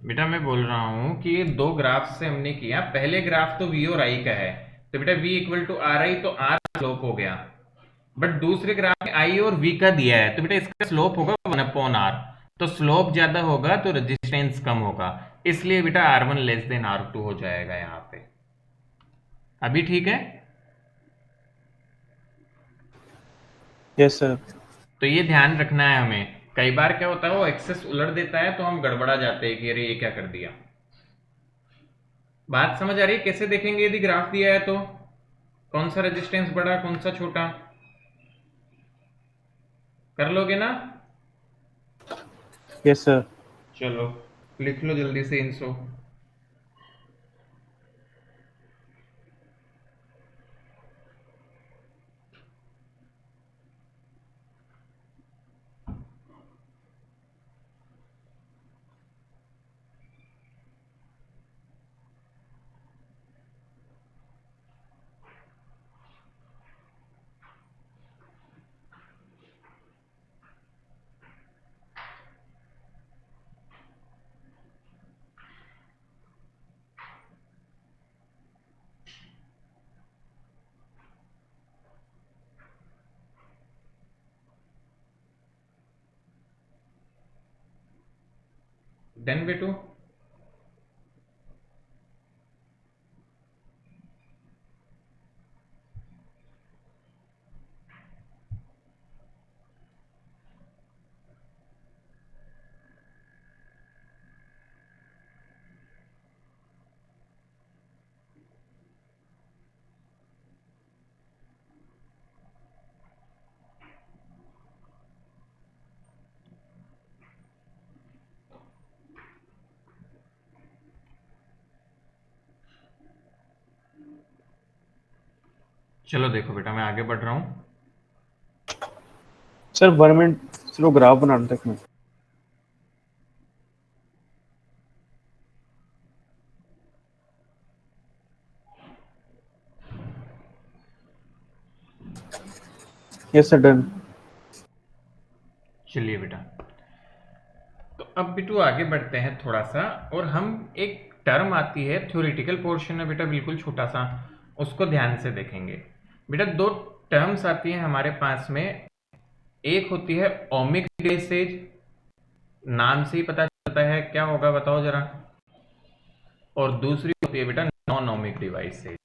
बेटा, मैं बोल रहा हूं कि ये 2 ग्राफ से हमने किया, पहले ग्राफ तो v और i का है, तो बेटा v equal to R I, तो r स्लोप हो गया। बट दूसरे ग्राफ में i और v का दिया है, तो बेटा इसका स्लोप होगा 1/r, तो स्लोप ज्यादा होगा तो रेजिस्टेंस कम होगा, इसलिए बेटा R1 लेस देन R2 हो जाएगा यहाँ पे। अभी ठीक है? Yes sir. तो ये ध्यान रखना है हमें, कई बार क्या होता है वो एक्सेस उलट देता है तो हम गड़बड़ा जाते हैं कि अरे ये क्या कर दिया। बात समझ आ रही है कैसे देखेंगे यदि ग्राफ दिया है तो? कौन सा रेजिस्टेंस बड़ा कौन सा छोटा, कर लोगे ना? Yes sir. चलो लिख लो जल्दी से इनसो। डन बेटू? चलो देखो बेटा, मैं आगे बढ़ रहा हूं। सर 1 मिनट, चलो ग्राफ बनाने तक में। Yes sir done. चलिए बेटा, तो अब बिटू आगे बढ़ते हैं थोड़ा सा, और हम एक टर्म आती है थ्योरेटिकल पोर्शन है बेटा बिल्कुल छोटा सा, उसको ध्यान से देखेंगे। बेटा दो टर्म्स आती हैं हमारे पास में, एक होती है ओमिक डिवाइसेज, नाम से ही पता चलता है क्या होगा बताओ जरा, और दूसरी होती है बेटा नॉन ओमिक डिवाइसेज।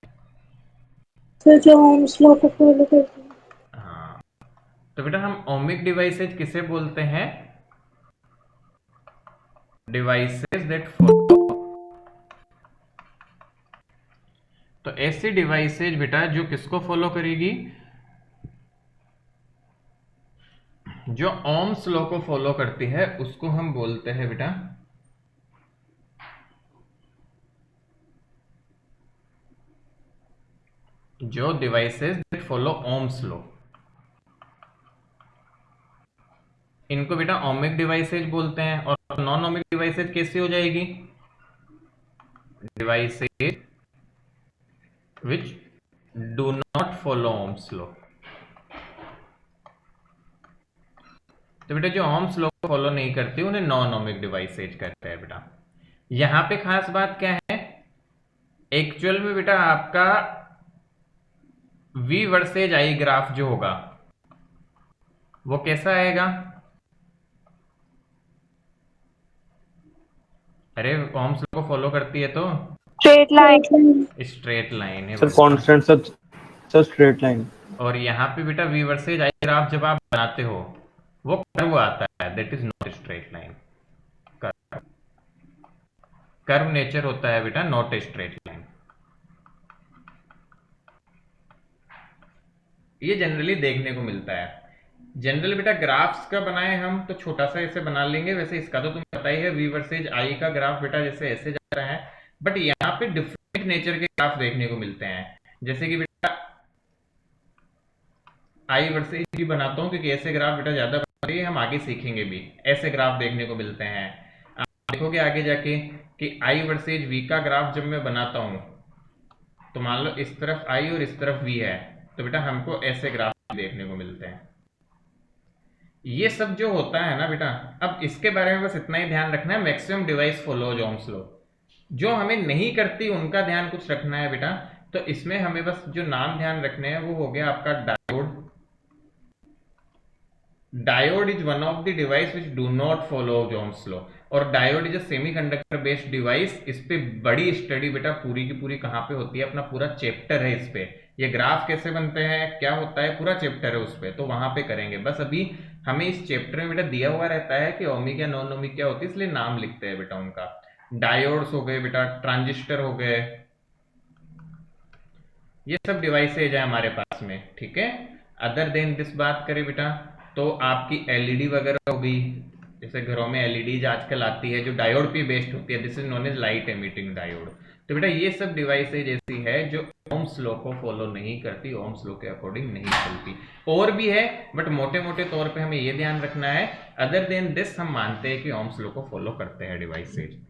तो जो ओम्स लॉ को फॉलो करते हैं। हाँ, तो बेटा हम ओमिक डिवाइसेज किसे बोलते हैं? डिवाइसेज दैट फॉलो, तो ऐसी डिवाइसेज बेटा जो किसको फॉलो करेगी? जो ओम्स लॉ को फॉलो करती है उसको हम बोलते हैं बेटा जो devices that follow Ohm's law, इनको बेटा ओमिक डिवाइसेज बोलते हैं। और नॉन ओमिक डिवाइसेज कैसी हो जाएगी? Devices which do not follow Ohm's law. तो बेटा जो ओम्स लॉ को फॉलो नहीं करती उन्हें नॉन ओमिक डिवाइसेज कहते हैं बेटा। यहां पे खास बात क्या है, एक्चुअल में बेटा आपका V वर्सेज I ग्राफ जो होगा वो कैसा आएगा? अरे ओम्स लॉ को फॉलो करती है तो स्ट्रेट लाइन। स्ट्रेट लाइन है सर बच्चा। Constant sir straight line. और यहाँ पे बेटा V वर्सेज I ग्राफ जब आप बनाते हो वो कर्व आता है, that is not straight line. Curve nature होता है बेटा, नॉट स्ट्रेट लाइन। ये जनरली देखने को मिलता है। जनरल बेटा ग्राफ्स का बनाए हम तो छोटा सा ऐसे बना लेंगे, वैसे इसका तो तुम्हें पता ही है V वर्सेज I का ग्राफ बेटा जैसे ऐसे जा रहा है, बट यहाँ पे डिफरेंट नेचर के ग्राफ देखने को मिलते हैं। जैसे कि बेटा I वर्सेज भी बनाता हूँ क्योंकि ऐसे ग्राफ बेटा ज्यादा बनते हैं, हम आगे सीखेंगे भी। ऐसे ग्राफ देखने को मिलते हैं, आप देखोगे आगे जाके कि I वर्सेज V का ग्राफ जब मैं बनाता हूँ तो मान लो इस तरफ I और इस तरफ V है, तो बेटा हमको ऐसे ग्राफ देखने को मिलते हैं। ये सब जो होता है ना बेटा, अब इसके बारे में बस इतना ही ध्यान रखना है, maximum device follow Ohm's law. जो हमें नहीं करती उनका ध्यान कुछ रखना है बेटा। तो इसमें हमें बस जो नाम ध्यान रखने हैं वो हो गया आपका diode. Diode is one of the device which do not follow Ohm's law, और diode is a semiconductor based device. इस पे बड़ी स्टडी बेटा पूरी की पूरी कहाँ पे होती है, अपना पूरा चैप्टर है इस पे। ये ग्राफ कैसे बनते हैं, क्या होता है, पूरा चैप्टर है उस पे, तो वहां पे करेंगे। बस अभी हमें इस चैप्टर में बेटा दिया हुआ रहता है कि ओमिक या नॉन ओमिक क्या होती है, इसलिए नाम लिखते हैं बेटा उनका। डायोड्स हो गए बेटा, ट्रांजिस्टर हो गए, ये सब डिवाइसेज है हमारे पास में, ठीक है। अदर देन दिस बात करें बेटा तो आपकी एलईडी वगैरह हो गई, जैसे घरों में एलईडी आजकल आती है जो डायोड पे बेस्ड होती है, this is known as light emitting diode. तो बेटा ये सब डिवाइसेज ऐसी है जो ओम्स लॉ को फॉलो नहीं करती, ओम्स लॉ के अकॉर्डिंग नहीं चलती। और भी है बट मोटे मोटे तौर पे हमें ये ध्यान रखना है, अदर देन दिस हम मानते हैं कि ओम्स लॉ को फॉलो करते हैं डिवाइसेज।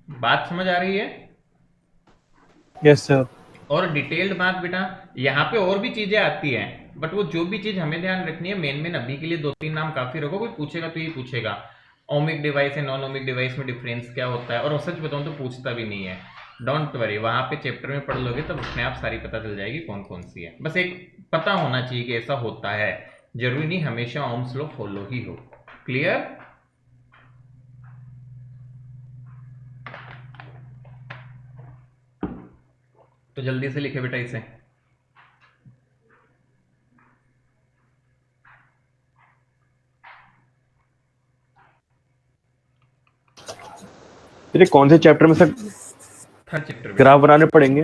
बात समझ आ रही है? Yes sir. और डिटेल्ड बात बेटा यहाँ पे और भी चीजें आती हैं, बट वो जो भी चीज हमें ध्यान रखनी है, मेन अभी के लिए 2-3 नाम काफी रखो, कोई पूछेगा तो ये पूछेगा ओमिक डिवाइस है नॉन ओमिक डिवाइस में डिफरेंस क्या होता है, और सच बताऊं तो पूछता भी नहीं है। डोंट वरी, वहां पे चैप्टर में पढ़ लोगे तब अपने आप सारी पता चल जाएगी कौन कौन सी है। बस एक पता होना चाहिए कि ऐसा होता है, जरूरी नहीं हमेशा ओम्स लॉ फॉलो ही हो। क्लियर? तो जल्दी से लिखे बेटा इसे। ये कौन से चैप्टर में सर थर्ड चैप्टर ग्राफ बनाने पड़ेंगे?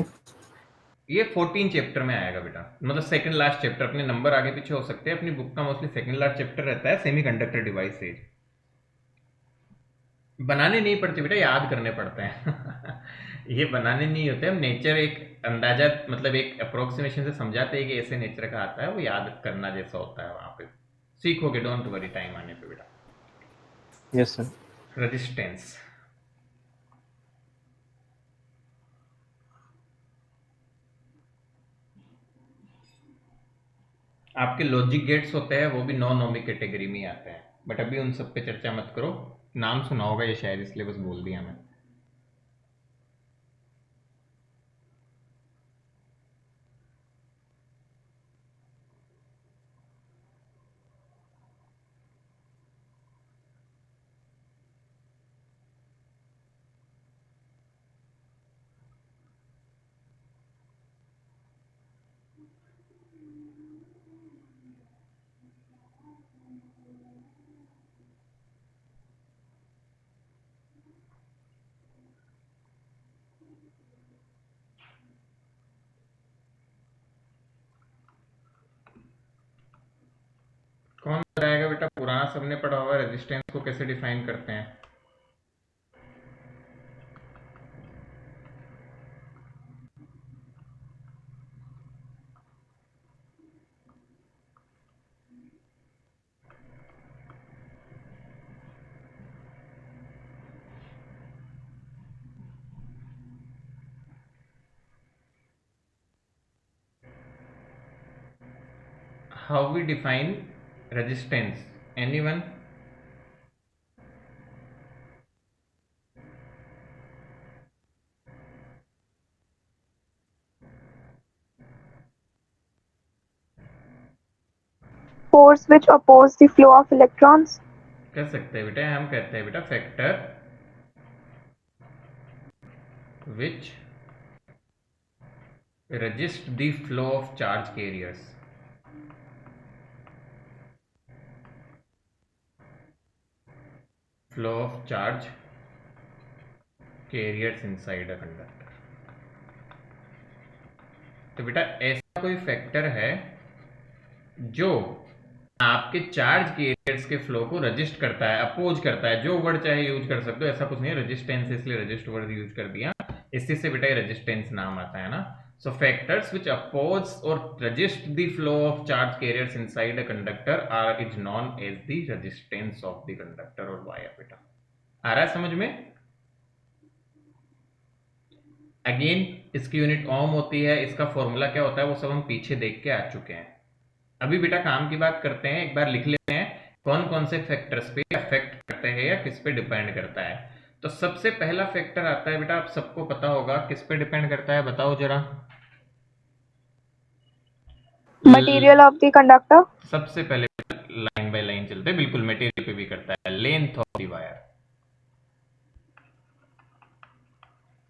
ये 14 चैप्टर में आएगा बेटा, मतलब सेकंड लास्ट चैप्टर। अपने नंबर आगे पीछे हो सकते हैं, अपनी बुक का मोस्टली सेकंड लास्ट चैप्टर रहता है सेमीकंडक्टर डिवाइसेज। बनाने नहीं पड़ते बेटा, याद करने पड़ते हैं ये बनाने नहीं होते, हम नेचर एक अंदाजा मतलब एक अप्रोक्सीमेशन से समझाते हैं कि ऐसे नेचर का आता है, वो याद करना जैसा होता है वहां पे सीखोगे। डोंट वरी, टाइम आने पे बेटा। Yes sir. रेजिस्टेंस, आपके लॉजिक गेट्स होते हैं वो भी नॉन ओमिक कैटेगरी में आते हैं, बट अभी उन सब पे चर्चा मत करो। नाम सुना होगा ये शायद, इसलिए बस बोल दिया मैं। कौन बताएगा बेटा? पुराना सबने पढ़ा हुआ रेजिस्टेंस को कैसे डिफाइन करते हैं। How we define resistance? Anyone? Force which oppose the flow of electrons. कह सकते हैं बेटा, हम कहते हैं बेटा factor which resist the flow of charge carriers. Flow of charge carriers inside a conductor. तो बेटा ऐसा कोई फैक्टर है जो आपके चार्ज कैरियर्स के फ्लो को रजिस्ट करता है, अपोज करता है। जो वर्ड चाहे यूज कर सकते हो, ऐसा कुछ नहीं है। रेजिस्टेंस इसलिए रजिस्ट वर्ड यूज कर दिया, इसी से बेटा रेजिस्टेंस नाम आता है ना। So factors which oppose or resist the flow of charge carriers inside a conductor are is known as the resistance of the conductor or wire. बेटा आ रहा है समझ में? अगेन इसकी यूनिट ओम होती है, इसका फॉर्मूला क्या होता है वो सब हम पीछे देख के आ चुके हैं। अभी बेटा काम की बात करते हैं, एक बार लिख लेते हैं कौन कौन से फैक्टर्स पे अफेक्ट करते हैं या किस पे डिपेंड करता है। तो सबसे पहला फैक्टर आता है बेटा, आप सबको पता होगा किस पे डिपेंड करता है, बताओ जरा। Material of the conductor. सबसे पहले लाइन बाय लाइन चलते हैं, बिल्कुल मटेरियल पे भी करता है। लेंथ ऑफ द वायर,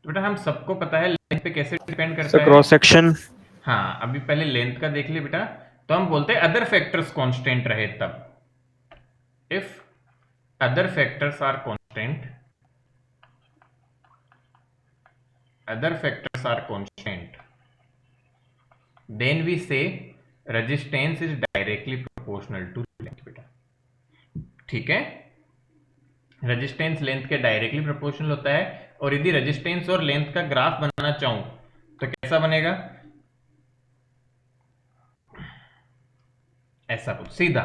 तो बेटा हम सबको पता है लेंथ पे कैसे डिपेंड करता है। Cross section. हाँ, अभी पहले लेंथ का देख ले बेटा। तो हम बोलते हैं अदर फैक्टर्स कांस्टेंट रहे तब। If other factors are constant, other factors are constant, then we say resistance is directly proportional to length। बेटा ठीक है, रेजिस्टेंस लेंथ के डायरेक्टली प्रोपोर्शनल होता है। और यदि रेजिस्टेंस और लेंथ का ग्राफ बनाना चाहूं तो कैसा बनेगा? ऐसा कुछ सीधा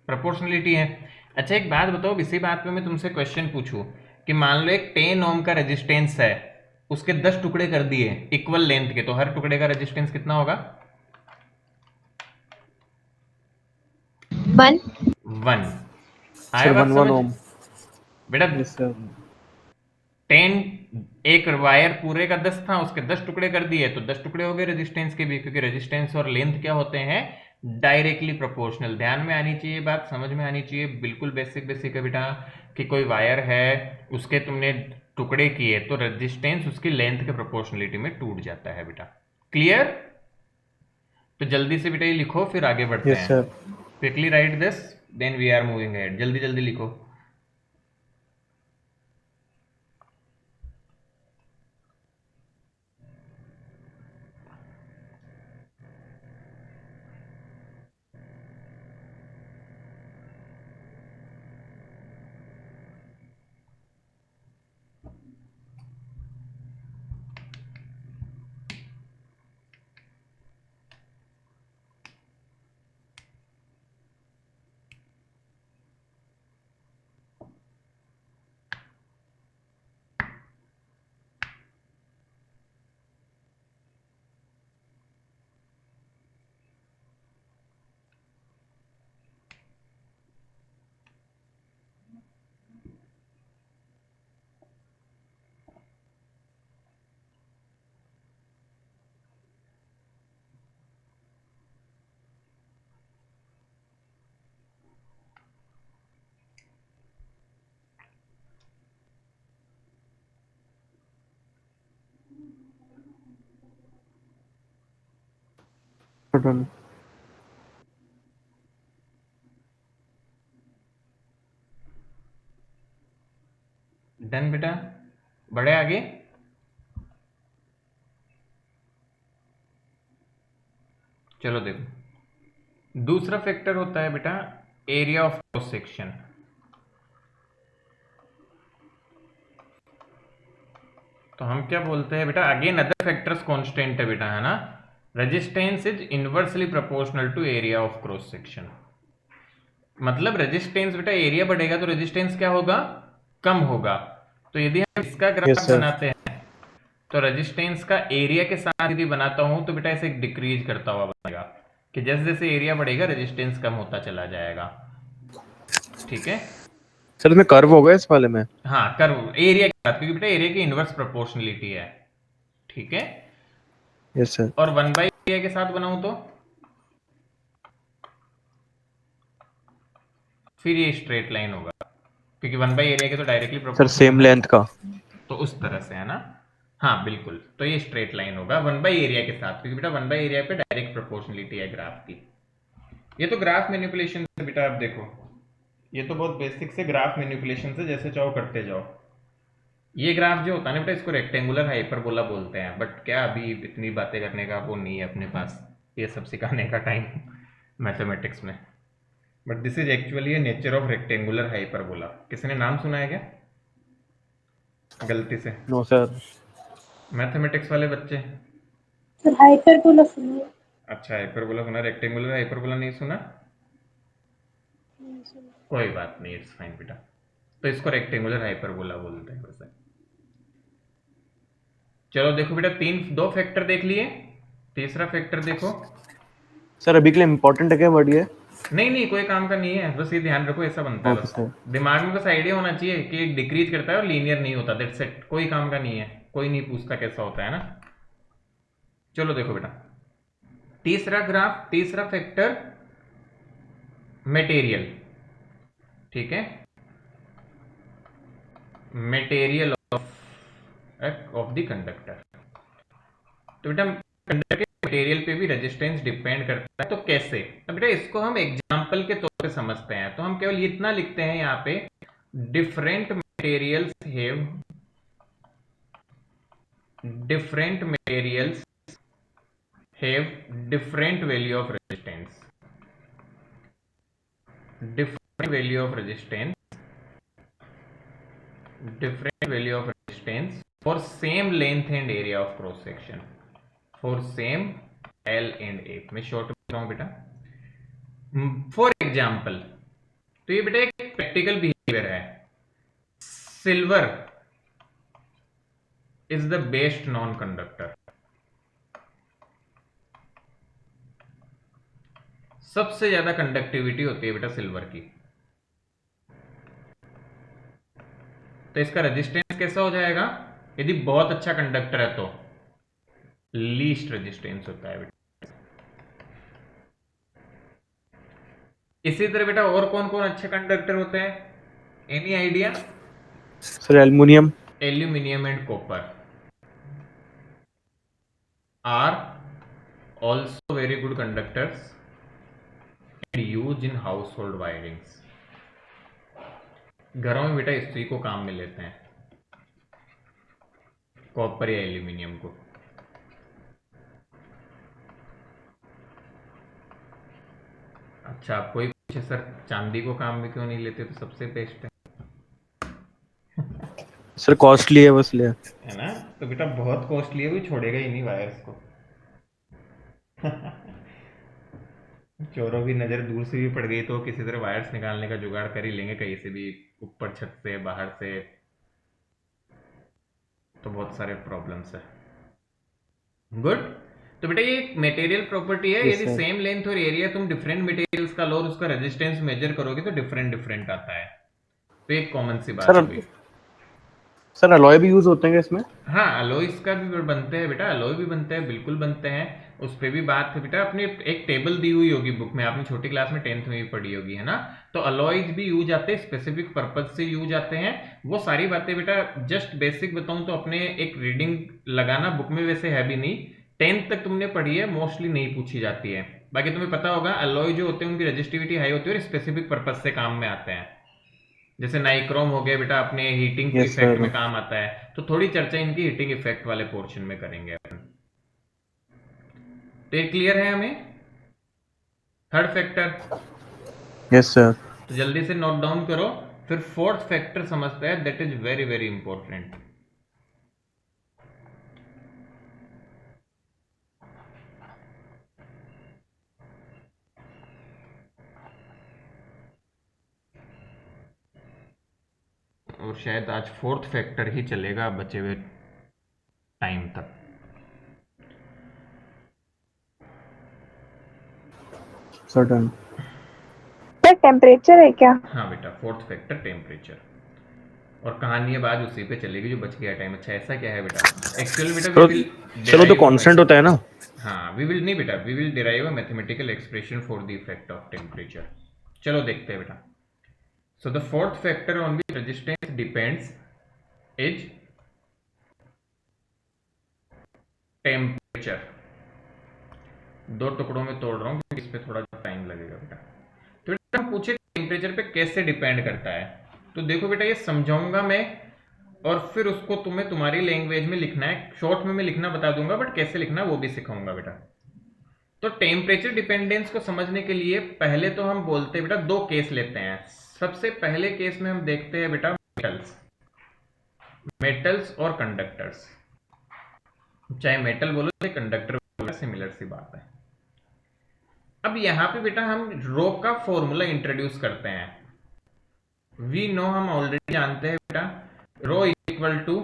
प्रोपोर्शनलिटी है। अच्छा एक बात बताओ, इसी बात पे मैं तुमसे क्वेश्चन पूछूं कि मान लो एक 10 ओम का रेजिस्टेंस है, उसके 10 टुकड़े कर दिए इक्वल लेंथ के, तो हर टुकड़े का रेजिस्टेंस कितना होगा? 1 1। आया बात समझ? बेटा 10 एक वायर पूरे का 10 था, उसके 10 टुकड़े कर दिए तो 10 टुकड़े हो गए रेजिस्टेंस के भी, क्योंकि रेजिस्टेंस और लेंथ क्या होते हैं? Directly proportional. ध्यान में आनी चाहिए बात, समझ में आनी चाहिए, बिल्कुल बेसिक बेसिक है बेटा। कि कोई वायर है, उसके तुमने टुकड़े किए तो रेजिस्टेंस उसकी लेंथ के प्रोपोर्शनलिटी में टूट जाता है बेटा। क्लियर? तो जल्दी से बेटा ये लिखो, फिर आगे बढ़ते हैं। Quickly write this, then we are moving ahead. जल्दी जल्दी लिखो। डन बेटा, बढ़े आगे। चलो देखो, दूसरा फैक्टर होता है बेटा एरिया ऑफ क्रॉस सेक्शन। तो हम क्या बोलते हैं बेटा, अगेन अदर फैक्टर्स कांस्टेंट है बेटा, है ना। Resistance is inversely proportional to area of cross section. मतलब रेजिस्टेंस बेटा, एरिया बढ़ेगा तो रेजिस्टेंस क्या होगा, कम होगा। तो यदि हम इसका ग्राफ Yes, sir. बनाते हैं तो रेजिस्टेंस का एरिया के साथ यदि बनाता हूं तो बेटा ऐसे डिक्रीज करता हुआ बनेगा, कि जैसे जैसे एरिया बढ़ेगा रेजिस्टेंस कम होता चला जाएगा। ठीक है, सर इसमें कर्व होगा इस वाले में? हाँ कर्व एरिया के साथ, क्योंकि बेटा एरिया की इनवर्स प्रोपोर्शनलिटी है। ठीक है, यस सर। और 1 बाई एरिया के साथ बनाऊं तो फिर ये स्ट्रेट लाइन होगा, क्योंकि 1 बाई एरिया के तो directly sir proportional same length का? तो उस तरह से, है ना। हाँ बिल्कुल, तो ये स्ट्रेट लाइन होगा 1 बाई एरिया के साथ, क्योंकि बेटा 1 बाई एरिया पे डायरेक्ट प्रोपोर्शनलिटी है ग्राफ की। ये तो ग्राफ मैनिपुलेशन से बेटा, आप देखो ये तो बहुत बेसिक से ग्राफ मैनिपुलेशन से जैसे चाहो करते जाओ। ये ग्राफ जो होता है ना बेटा, इसको रेक्टेंगुलर हाइपरबोला बोलते हैं, बट क्या अभी इतनी बातें करने का वो नहीं है अपने पास, ये सब सिखाने का टाइम मैथमेटिक्स में। But this is actually nature of rectangular hyperbola. किसी ने नाम सुना है क्या गलती से? No sir. मैथमेटिक्स वाले बच्चे? सर हाइपरबोला सुनिए। अच्छा हाइपरबोला सुना, रेक्टेंगुलर हाइपरबोला नहीं सुना? कोई बात नहीं, इट्स फाइन बेटा। तो इसको रेक्टेंगुलर हाइपरबोला बोलते हैं वैसे। चलो देखो बेटा, दो फैक्टर देख लिए, तीसरा फैक्टर देखो। सर अभी के लिए इम्पोर्टेंट है क्या वर्ड ये? नहीं नहीं, कोई काम का नहीं है, बस ये ध्यान रखो ऐसा बनता है ओके बस। सर। दिमाग में बस आइडिया होना चाहिए कि डिक्रीज करता है और लीनियर नहीं होता, दैट्स इट। कोई काम का नहीं है, कोई नहीं पूछता कैसा होता है ना। चलो देखो बेटा, तीसरा ग्राफ, तीसरा फैक्टर मटेरियल। ठीक है, मटेरियल ऑफ द कंडक्टर। तो बेटा कंडक्टर के मटेरियल पे भी रेजिस्टेंस डिपेंड करता है, तो कैसे? तो बेटा इसको हम एग्जांपल के तौर पे समझते हैं, तो हम केवल इतना लिखते हैं यहाँ पे, different materials have different value of resistance, different value of resistance for same length and area of cross section, for same L and A। मैं शॉर्ट में लिख रहा हूं बेटा। फॉर एग्जाम्पल, तो ये बेटा एक प्रैक्टिकल बिहेवियर है। Silver is the best non conductor. सबसे ज्यादा कंडक्टिविटी होती है बेटा सिल्वर की, तो इसका रेजिस्टेंस कैसा हो जाएगा? यदि बहुत अच्छा कंडक्टर है तो लीस्ट रेजिस्टेंस होता है बेटा। इसी तरह बेटा और कौन कौन अच्छे कंडक्टर होते हैं, any idea? Sir aluminium. Aluminium and copper are also very good conductors and use in household wirings. घरों में बेटा इसी को काम में लेते हैं, कॉपर या एल्यूमिनियम को। अच्छा आप कोई पूछे सर चांदी को काम में क्यों नहीं लेते, तो सबसे बेस्ट है सर कॉस्टली है बस ले। है ना। तो बेटा बहुत कॉस्टली है, कोई छोड़ेगा ही नहीं वायर्स को चोरों की नजर दूर से भी पड़ गई तो किसी तरह वायर्स निकालने का जुगाड़ कर ही लेंगे कहीं से भी, ऊपर छत से बाहर से, तो बहुत सारे प्रॉब्लम्स है। गुड। तो बेटा ये एक मटेरियल प्रॉपर्टी है, Yes, यदि sir. सेम लेंथ और एरिया तुम डिफरेंट मटेरियल्स का लो और उसका रेजिस्टेंस मेजर करोगे तो डिफरेंट डिफरेंट आता है। तो एक कॉमन सी बात हुई। सर अलॉय भी यूज होते हैं क्या इसमें? हाँ अलॉयस का भी बनते हैं बेटा, अलॉय भी बनते हैं, बिल्कुल बनते हैं। उस पर भी बात है बेटा, अपने एक टेबल दी हुई होगी बुक में, आपने छोटी क्लास में 10th में भी पढ़ी होगी, है ना। तो अलॉयज भी यूज आते हैं, स्पेसिफिक पर्पज से यूज आते हैं। वो सारी बातें बेटा जस्ट बेसिक बताऊं तो अपने एक रीडिंग लगाना, बुक में वैसे है भी नहीं, 10th तक तुमने पढ़ी है, मोस्टली नहीं पूछी जाती है। बाकी तुम्हें पता होगा अलॉय जो होते हैं उनकी रजिस्टिविटी हाई होती है और स्पेसिफिक पर्पज से काम में आते हैं। जैसे नाइक्रोम हो गया बेटा, अपने हीटिंग Yes, इफेक्ट sir. में काम आता है, तो थोड़ी चर्चा इनकी हीटिंग इफेक्ट वाले पोर्शन में करेंगे अपन। तो ये क्लियर है हमें। Third factor yes sir. तो जल्दी से नोट डाउन करो, फिर फोर्थ फैक्टर समझते हैं, that is very very important. और शायद आज फोर्थ फैक्टर ही चलेगा बचे हुए टाइम तक। सर्टन। सर टेम्परेचर है क्या? हाँ बेटा, फोर्थ फैक्टर टेम्परेचर, और कहानी अब आज उसी पे चलेगी जो बच गया टाइम। अच्छा ऐसा क्या है बेटा, एक्चुअली बेटा वी विल चलो तो कांस्टेंट होता है ना। हाँ वी विल नहीं बेटा, we will derive a mathematical expression for the effect of temperature. चलो देखते हैं बेटा। So the fourth factor on which resistance depends is temperature. दो टुकड़ों में तोड़ रहा हूँ क्योंकि इस पे थोड़ा टाइम लगेगा बेटा। तो बेटा हम पूछे टेम्परेचर पे कैसे डिपेंड करता है, तो देखो बेटा ये समझाऊंगा मैं, और फिर उसको तुम्हें तुम्हारी लैंग्वेज में लिखना है। शॉर्ट में मैं लिखना बता दूंगा, बट कैसे लिखना है वो भी सिखाऊंगा बेटा। तो टेम्परेचर डिपेंडेंस को समझने के लिए पहले तो हम बोलते हैं बेटा, दो केस लेते हैं। सबसे पहले केस में हम देखते हैं बेटा मेटल्स और कंडक्टर्स। चाहे मेटल बोलो चाहे कंडक्टर बोलो, सिमिलर सी बात है। अब यहां पे बेटा हम रो का फॉर्मूला इंट्रोड्यूस करते हैं। वी नो, हम ऑलरेडी जानते हैं बेटा, rho equal to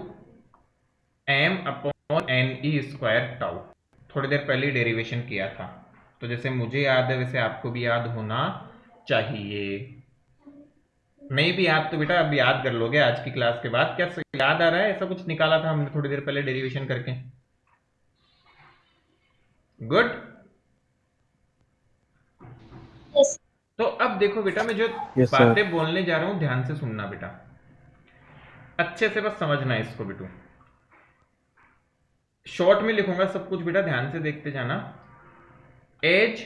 M upon N E square tau. थोड़ी देर पहले डेरिवेशन किया था, तो जैसे मुझे याद है वैसे आपको भी याद होना चाहिए। नहीं भी याद तो बेटा अब याद कर लोगे आज की क्लास के बाद। क्या याद आ रहा है? ऐसा कुछ निकाला था हमने थोड़ी देर पहले डेरिवेशन करके। गुड। Yes. तो अब देखो बेटा, मैं जो Yes, sir. बातें बोलने जा रहा हूं ध्यान से सुनना बेटा, अच्छे से बस समझना है इसको बेटू। शॉर्ट में लिखूंगा सब कुछ बेटा, ध्यान से देखते जाना। एज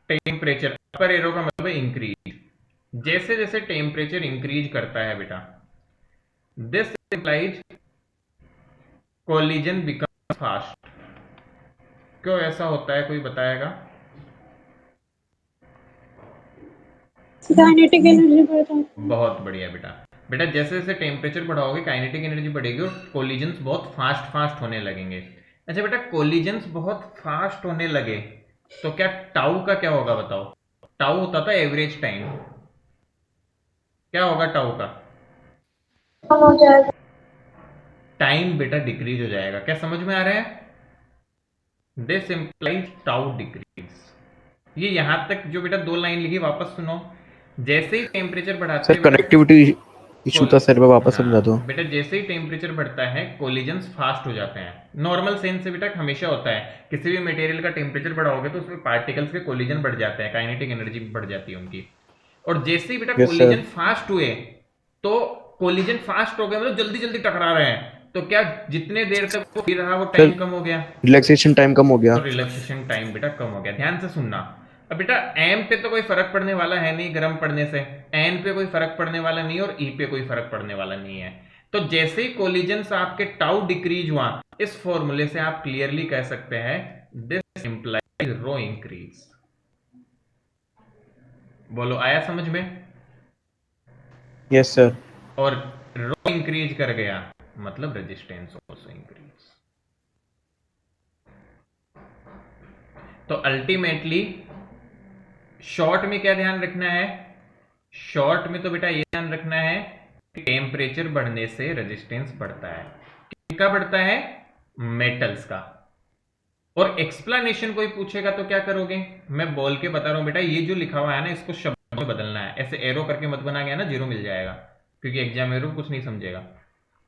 टेम्परेचर, अपर एरो का मतलब है इंक्रीज। जैसे जैसे टेम्परेचर इंक्रीज करता है बेटा, this implies collision become fast. क्यों ऐसा होता है, कोई बताएगा? काइनेटिक एनर्जी बढ़ता है। बहुत बढ़िया बेटा। बेटा जैसे जैसे टेम्परेचर बढ़ाओगे काइनेटिक एनर्जी बढ़ेगी और कोलिजन्स बहुत फास्ट फास्ट होने लगेंगे। अच्छा बेटा, कोलिजन्स बहुत फास्ट होने लगे तो क्या टाउ का क्या होगा बताओ? टाउ होता था एवरेज टाइम, क्या होगा टाउ का? कम हो जाएगा। टाइम बेटा डिक्रीज हो जाएगा। क्या समझ में आ रहा है? This implies tau decrease. ये यहां तक जो बेटा दो लाइन लिखी वापस सुनो। जैसे ही टेम्परेचर बढ़ाते सर हैं बेटा, कनेक्टिविटी इशू था सर, मैं वापस समझा दो। हाँ बेटा, जैसे ही टेम्परेचर बढ़ता है कोलिजन्स फास्ट हो जाते हैं। नॉर्मल सेंस से बेटा हमेशा होता है, किसी भी मटेरियल का टेम्परेचर बढ़ाओगे तो उसमें पार्टिकल्स के कोलिजन बढ़ जाते हैं, काइनेटिक एनर्जी बढ़ जाती है उनकी। और जैसे ही बेटा Yes, sir. कोलिजन फास्ट हुए, तो कोलिजन फास्ट हो गए मतलब जल्दी जल्दी टकरा रहे हैं, तो क्या जितने देर तक वो फिर रहा वो टाइम कम हो गया, रिलैक्सेशन टाइम कम हो गया। तो रिलैक्सेशन टाइम बेटा कम हो गया। ध्यान से सुनना। अब बेटा एम पे तो कोई फर्क पड़ने वाला है नहीं गर्म पड़ने से, एन पे कोई फर्क पड़ने वाला नहीं, और ई पे कोई फर्क पड़ने वाला नहीं है। तो जैसे ही कोलिजन्स आपके टाउ डिक्रीज हुआ, इस फॉर्मूले से आप क्लियरली कह सकते हैं दिस इंप्लाइज रो इंक्रीज। बोलो आया समझ में? Yes sir. और रो इंक्रीज कर गया मतलब रेजिस्टेंस ऑल्सो इंक्रीज। तो अल्टीमेटली शॉर्ट में क्या ध्यान रखना है? शॉर्ट में तो बेटा ये ध्यान रखना है कि टेम्परेचर बढ़ने से रेजिस्टेंस बढ़ता है। किसका बढ़ता है? मेटल्स का। और एक्सप्लेनेशन कोई पूछेगा तो क्या करोगे? मैं बोल के बता रहा हूं बेटा, ये जो लिखा हुआ है ना इसको शब्दों में बदलना है। ऐसे एरो करके मत बना गया ना, जीरो मिल जाएगा, क्योंकि एग्जाम एरो कुछ नहीं समझेगा।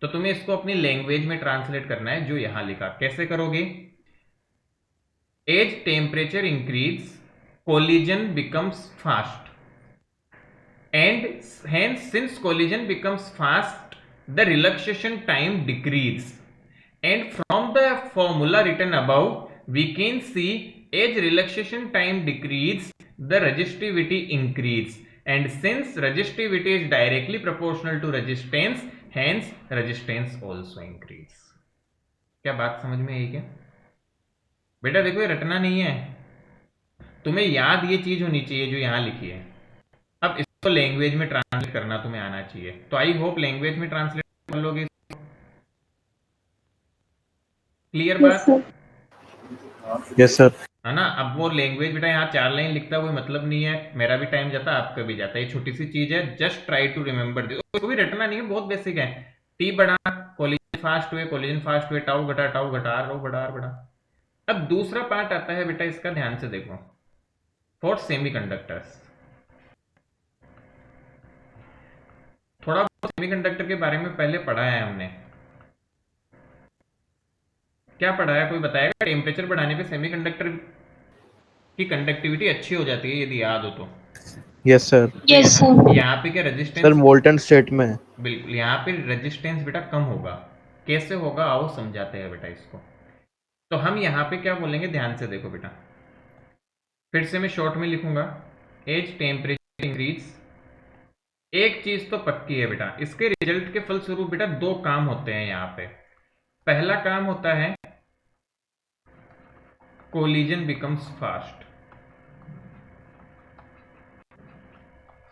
तो तुम्हें इसको अपनी लैंग्वेज में ट्रांसलेट करना है जो यहां लिखा। कैसे करोगे? As temperature increase, collision becomes fast, and hence since collision becomes fast the relaxation time decrease, and from the formula written above we can see as relaxation time decrease the resistivity increase, and since resistivity is directly proportional to resistance hence resistance also increase। क्या बात समझ में आई क्या बेटा? देखो ये रटना नहीं है, तुम्हें याद ये चीज होनी चाहिए जो यहां लिखी है। इसको लैंग्वेज में ट्रांसलेट करना तुम्हें आना चाहिए। तो आई होप लैंग्वेज में ट्रांसलेट कर लोगे। क्लियर Yes, बात sir. Yes sir. है ना? अब वो लैंग्वेज बेटा यहाँ 4 लाइन लिखता है, कोई मतलब नहीं है, मेरा भी टाइम जाता है, आपका भी जाता है। ये छोटी सी चीज है, just try to remember this. उसको भी रटना नहीं है, बहुत बेसिक है। टी बढ़ा, कोलिजन फास्ट हुए, कोलिजन फास्ट हुए, टाउ घटा, रो बढ़ा, बढ़ा। अब दूसरा पार्ट आता है बेटा इसका, ध्यान से देखो। फॉर सेमीकंडक्टर्स, थोड़ा बहुत सेमीकंडक्टर के बारे में पहले पढ़ा है हमने। क्या पढ़ा है, कोई बताएगा? टेम्परेचर बढ़ाने पे सेमीकंडक्टर की कंडक्टिविटी अच्छी हो जाती है, यदि याद हो तो। Yes sir. Yes sir. यहाँ पे क्या सर रेजिस्टेंस, मोल्टन स्टेट में है। बिल्कुल यहाँ पे रेजिस्टेंस बेटा कम होगा। कैसे होगा आओ समझाते हैं बेटा इसको। तो हम यहाँ पे क्या बोलेंगे, ध्यान से देखो बेटा। फिर से मैं शॉर्ट में लिखूंगा, एज टेम्परेचर इंक्रीज। एक चीज तो पक्की है बेटा, इसके रिजल्ट के फलस्वरूप बेटा दो काम होते हैं यहाँ पे। पहला काम होता है कोलिजन बिकम्स फास्ट,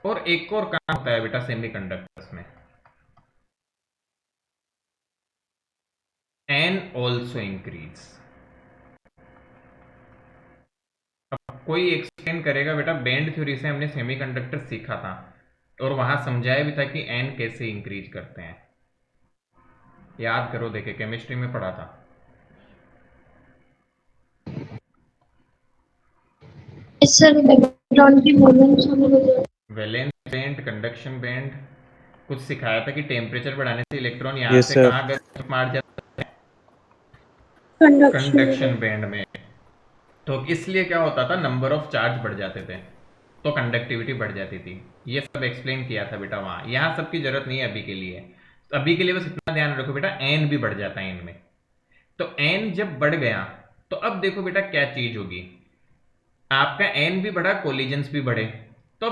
और एक और काम होता है बेटा सेमीकंडक्टर्स में, एन ऑल्सो इंक्रीज। अब कोई एक्सप्लेन करेगा बेटा, बैंड थ्योरी से हमने सेमीकंडक्टर सीखा था और वहां समझाया भी था कि एन कैसे इंक्रीज करते हैं। याद करो, देखे केमिस्ट्री में पढ़ा था। यस सर, इलेक्ट्रॉन की मूवमेंट समझ गए। वैलेंस बैंड, कंडक्शन बैंड, कुछ सिखाया था कि टेम्परेचर बढ़ाने से इलेक्ट्रॉन यहाँ यस से सर। कहाँ गए, मार जाता है कंडक्शन कंडक्शन बैंड में। तो इसलिए क्या होता था, नंबर ऑफ चार्ज बढ़ जाते थे, तो कंडक्टिविटी बढ़ जाती थी। ये सब एक्सप्लेन किया था बेटा वहां, यहाँ सबकी जरूरत नहीं है अभी के लिए। अभी के लिए बस इतना ध्यान रखो बेटा, एन भी बढ़ जाता है इनमें। तो एन जब बढ़ गया तो अब देखो बेटा क्या चीज होगी, आपका एन भी बढ़ा, कोलिजन्स भी बढ़े, तो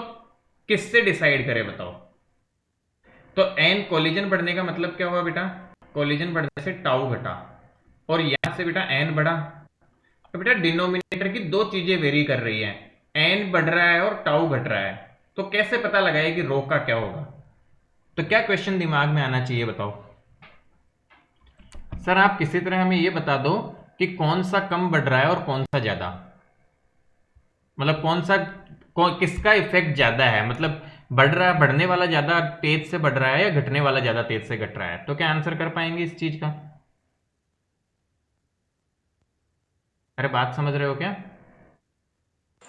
किससे डिसाइड करे बताओ? तो एन कोलिजन बढ़ने का मतलब क्या हुआ बेटा, कोलिजन बढ़ने से टाउ घटा, और यहां से बेटा एन बढ़ा। तो बेटा डिनोमिनेटर की दो चीजें वेरी कर रही है, एन बढ़ रहा है और टाउ घट रहा है। तो कैसे पता लगाए कि रो का क्या होगा? तो क्या क्वेश्चन दिमाग में आना चाहिए बताओ? सर आप किसी तरह हमें ये बता दो कि कौन सा कम बढ़ रहा है और कौन सा ज्यादा, मतलब किसका इफेक्ट ज्यादा है, मतलब बढ़ रहा है, बढ़ने वाला ज्यादा तेज से बढ़ रहा है या घटने वाला ज्यादा तेज से घट रहा है? तो क्या आंसर कर पाएंगे इस चीज का? अरे बात समझ रहे हो क्या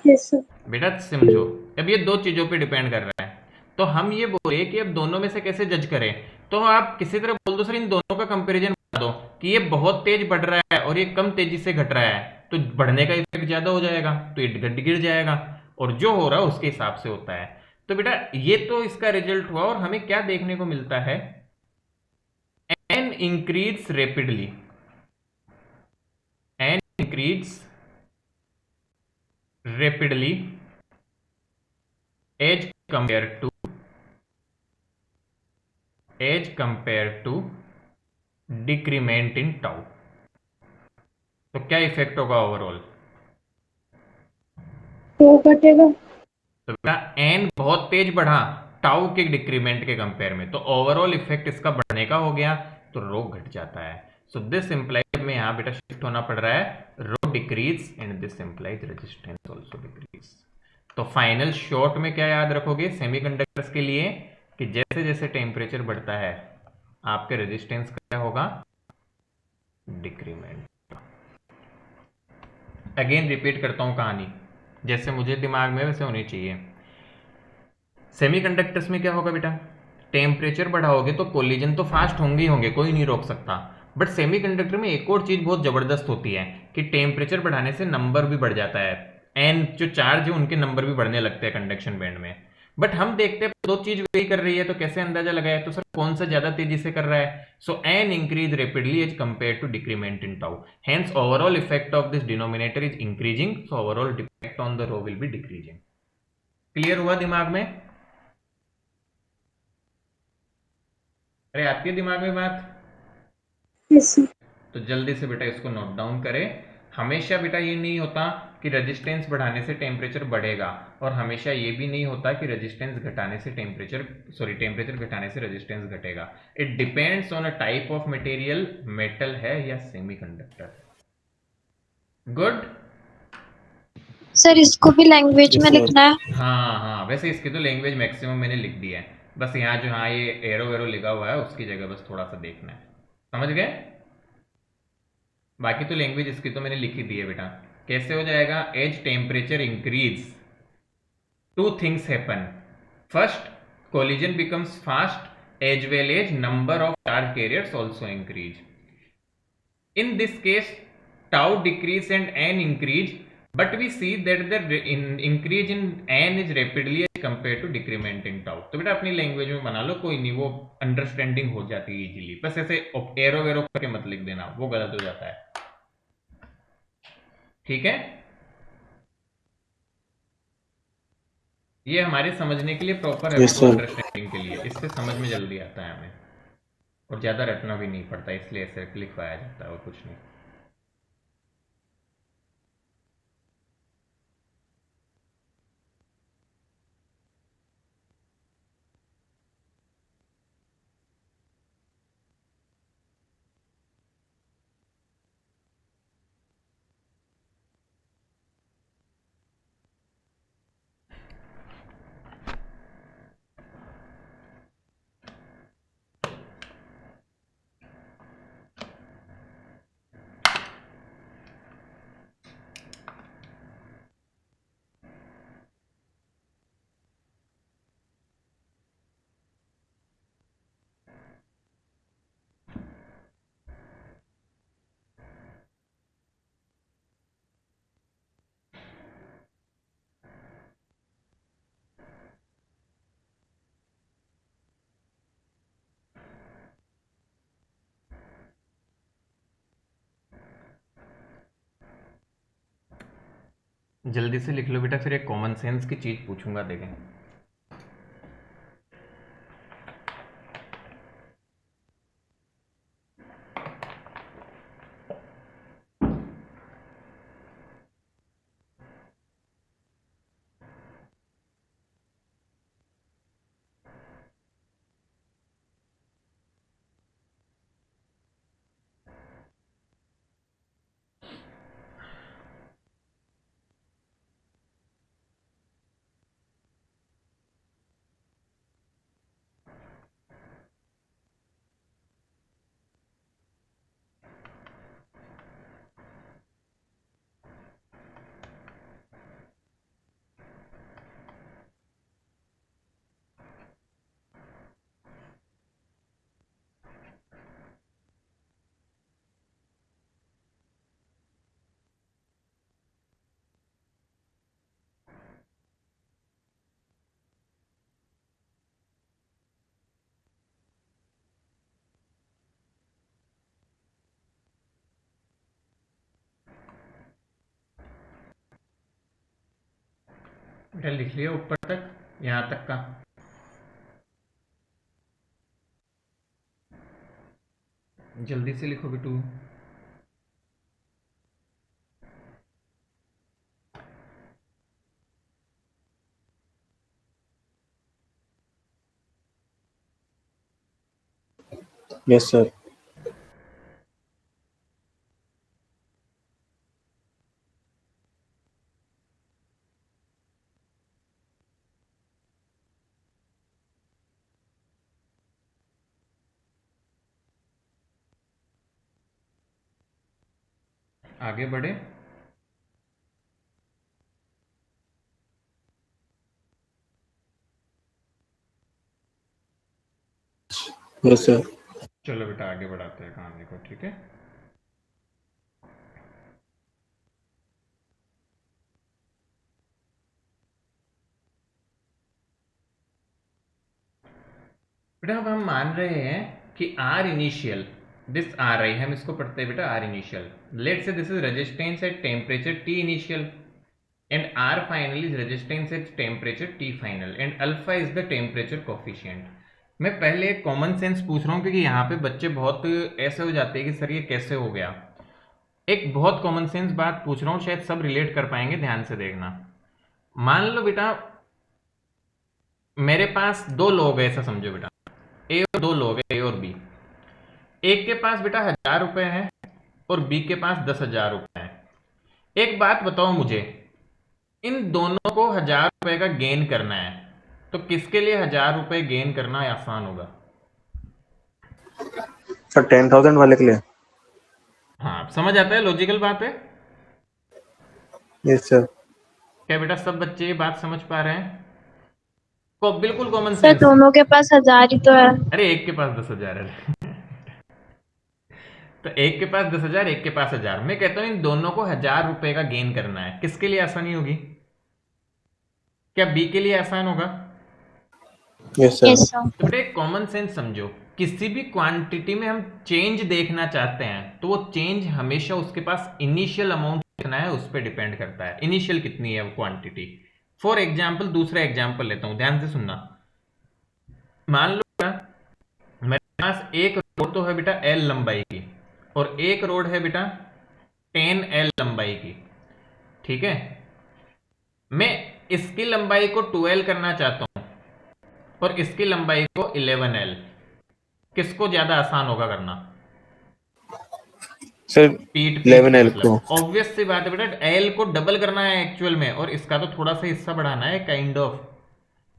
यस सर। बेटा? समझो, अब ये दो चीजों पे डिपेंड कर रहा है। तो हम ये बोले कि अब दोनों में से कैसे जज करें? तो आप किसी तरह बोल दो सर इन दोनों का कंपैरिजन बता दो कि ये बहुत तेज बढ़ रहा है और ये कम तेजी से घट रहा है, तो बढ़ने का इफेक्ट ज्यादा हो जाएगा, तो ये गिर जाएगा, और जो हो रहा है उसके हिसाब से होता है। तो बेटा ये तो इसका रिजल्ट हुआ, और हमें क्या देखने को मिलता है, N increase rapidly, an increase rapidly as compared to decrement in tau। तो क्या इफेक्ट होगा ओवरऑल? तो घटेगा। तो बेटा एन बहुत तेज बढ़ा टाउ के डिक्रीमेंट के कंपेयर में, तो ओवरऑल इफेक्ट इसका बढ़ने का हो गया, तो रो घट जाता है। सो दिस इंप्लाइज में यहां बेटा शिफ्ट होना पड़ रहा है, rho decrease and this implies resistance also decrease. तो फाइनल शॉर्ट में क्या याद रखोगे सेमीकंडक्टर्स के लिए, कि जैसे जैसे टेम्परेचर बढ़ता है आपके रेजिस्टेंस क्या होगा, डिक्रीमेंट। अगेन रिपीट करता हूं कहानी, जैसे मुझे दिमाग में वैसे होनी चाहिए। सेमीकंडक्टर्स में क्या होगा बेटा, टेम्परेचर बढ़ाओगे तो कोलिजन तो फास्ट होंगे ही होंगे, कोई नहीं रोक सकता। बट सेमीकंडक्टर में एक और चीज बहुत जबरदस्त होती है कि टेम्परेचर बढ़ाने से नंबर भी बढ़ जाता है, एन जो चार्ज है उनके नंबर भी बढ़ने लगते हैं कंडक्शन बैंड में। बट हम देखते हैं दो चीज वही कर रही है, तो कैसे अंदाजा लगाए? तो सर कौन सा ज्यादा तेजी से कर रहा है? So N increase rapidly as compared to decrement in tau, hence overall effect of this denominator is increasing, so overall effect on the rho will be decreasing. Clear हुआ दिमाग में? अरे आपके दिमाग में बात? Yes sir. तो जल्दी से बेटा इसको नोट डाउन करें। हमेशा बेटा ये नहीं होता कि रेजिस्टेंस बढ़ाने से टेम्परेचर बढ़ेगा, और हमेशा ये भी नहीं होता कि रेजिस्टेंस घटाने से टेम्परेचर घटाने से रेजिस्टेंस घटेगा। It depends on a type of material, metal है या सेमीकंडक्टर। गुड। सर इसको भी लैंग्वेज में लिखना है? हाँ हाँ, वैसे इसकी तो लैंग्वेज मैक्सिमम मैंने लिख दिया है, बस यहाँ जो हाँ ये एरो वेरो लिखा हुआ है उसकी जगह बस थोड़ा सा देखना है, समझ गए? बाकी तो लैंग्वेज इसकी तो मैंने लिख ही दी है बेटा। कैसे हो जाएगा? As temperature increase, two things happen. First, collision becomes fast as well as number of charge carriers also increase. In this case, tau decrease and n increase, but we see that the increase in n is rapidly as compared to decrement in tau। तो बेटा अपनी लैंग्वेज में बना लो, कोई नहीं, वो अंडरस्टैंडिंग हो जाती है इजीली, बस ऐसे एरो वेरो करके मत लिख देना, वो गलत हो जाता है, ठीक है? ये हमारे समझने के लिए प्रॉपर है, अंडरस्टैंडिंग के लिए, इससे समझ में जल्दी आता है हमें, और ज्यादा रटना भी नहीं पड़ता, इसलिए ऐसे लिखवाया जाता है और कुछ नहीं। जल्दी से लिख लो बेटा, फिर एक कॉमन सेंस की चीज पूछूंगा, देखें। बेटा लिख लिया ऊपर तक, यहां तक का? जल्दी से लिखो बेटू। Yes sir. आगे बढ़े। Yes sir. चलो बेटा आगे बढ़ाते हैं कहानी को, ठीक है? बेटा अब हम मान रहे हैं कि R initial, this R I, हम इसको पढ़ते हैं बेटा R initial. Let's say this is resistance at temperature T initial and R final is resistance at temperature T final and alpha is the temperature coefficient. मैं पहले एक कॉमन सेंस पूछ रहा हूँ, क्योंकि यहाँ पे बच्चे बहुत ऐसे हो जाते हैं कि सर ये कैसे हो गया। एक बहुत कॉमन सेंस बात पूछ रहा हूं, शायद सब रिलेट कर पाएंगे, ध्यान से देखना। मान लो बेटा मेरे पास दो लोग हैं, ऐसा समझो बेटा, ए और दो लोग हैं, ए और बी। एक के पास बेटा 1000 रुपए है और बी के पास 10,000 रुपए है। एक बात बताओ मुझे, इन दोनों को 1000 रुपए का गेन करना है, तो किसके लिए 1000 रुपए गेन करना आसान होगा? सर 10,000 वाले के लिए। हाँ, समझ आता है, लॉजिकल बात है। Yes sir. क्या बेटा सब बच्चे ये बात समझ पा रहे हैं? को बिल्कुल कॉमन सर सेंस। दोनों के पास 1000 ही तो है। अरे एक के पास 10,000 है तो एक के पास 10,000, एक के पास 1000। मैं कहता हूं इन दोनों को 1000 रुपए का गेन करना है, किसके लिए आसानी होगी? क्या बी के लिए आसान होगा? Yes sir. Yes sir. तो बेटा एक कॉमन सेंस समझो, किसी भी क्वांटिटी में हम चेंज देखना चाहते हैं तो वो चेंज हमेशा उसके पास इनिशियल अमाउंट कितना है उस पर डिपेंड करता है, इनिशियल कितनी है वो क्वांटिटी। फॉर एग्जाम्पल, दूसरा एग्जाम्पल लेता हूं, ध्यान से सुनना। मान लो बेटा मेरे पास एक रोड तो है बेटा एल लंबाई की, और एक रोड है बेटा 10L लंबाई की, ठीक है। मैं इसकी लंबाई को 12 करना चाहता हूं और इसकी लंबाई को 11L। किसको ज्यादा आसान होगा करना? सर पीठ पीठ 11L मतलब को। ऑब्वियस सी बात है बेटा, एल को डबल करना है एक्चुअल में, और इसका तो थोड़ा सा हिस्सा बढ़ाना है काइंड ऑफ।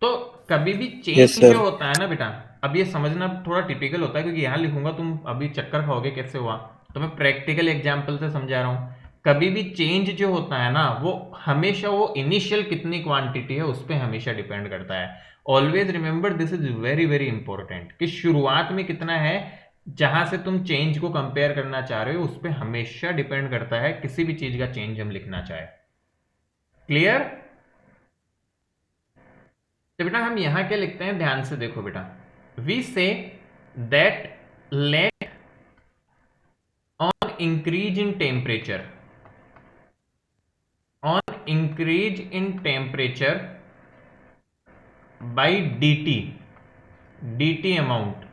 तो कभी भी यस चेंज जो सर। होता है ना बेटा, अब ये समझना थोड़ा टिपिकल होता है, क्योंकि यहां लिखूंगा तुम अभी चक्कर खाओगे कैसे हुआ, तो मैं प्रैक्टिकल एग्जाम्पल से समझा रहा हूं। कभी भी चेंज जो होता है ना, वो हमेशा वो इनिशियल कितनी क्वांटिटी है उस पर हमेशा डिपेंड करता है। Always remember this is very very important, कि शुरुआत में कितना है, जहां से तुम चेंज को कंपेयर करना चाह रहे हो उस पर हमेशा डिपेंड करता है किसी भी चीज का चेंज हम लिखना चाहे। क्लियर? तो बेटा हम यहां क्या लिखते हैं, ध्यान से देखो बेटा। We say that let on increase in temperature, on increase in temperature by dt, dt amount.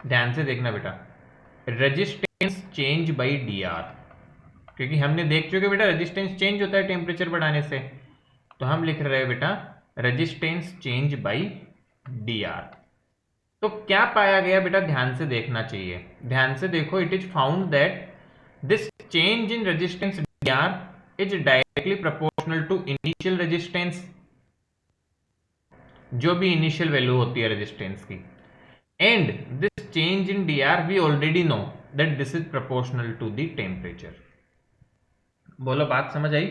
ध्यान से देखना बेटा, रेजिस्टेंस चेंज बाई dr, क्योंकि हमने देख चुके बेटा रेजिस्टेंस चेंज होता है टेम्परेचर बढ़ाने से, तो हम लिख रहे हैं बेटा रेजिस्टेंस चेंज बाई dr। तो क्या पाया गया बेटा, ध्यान से देखना चाहिए, ध्यान से देखो। It is found that this change in resistance dr is directly proportional to initial resistance, जो भी इनिशियल वैल्यू होती है रेजिस्टेंस की, and this change in dr we already know that this is proportional to the temperature. बोलो बात समझ आई?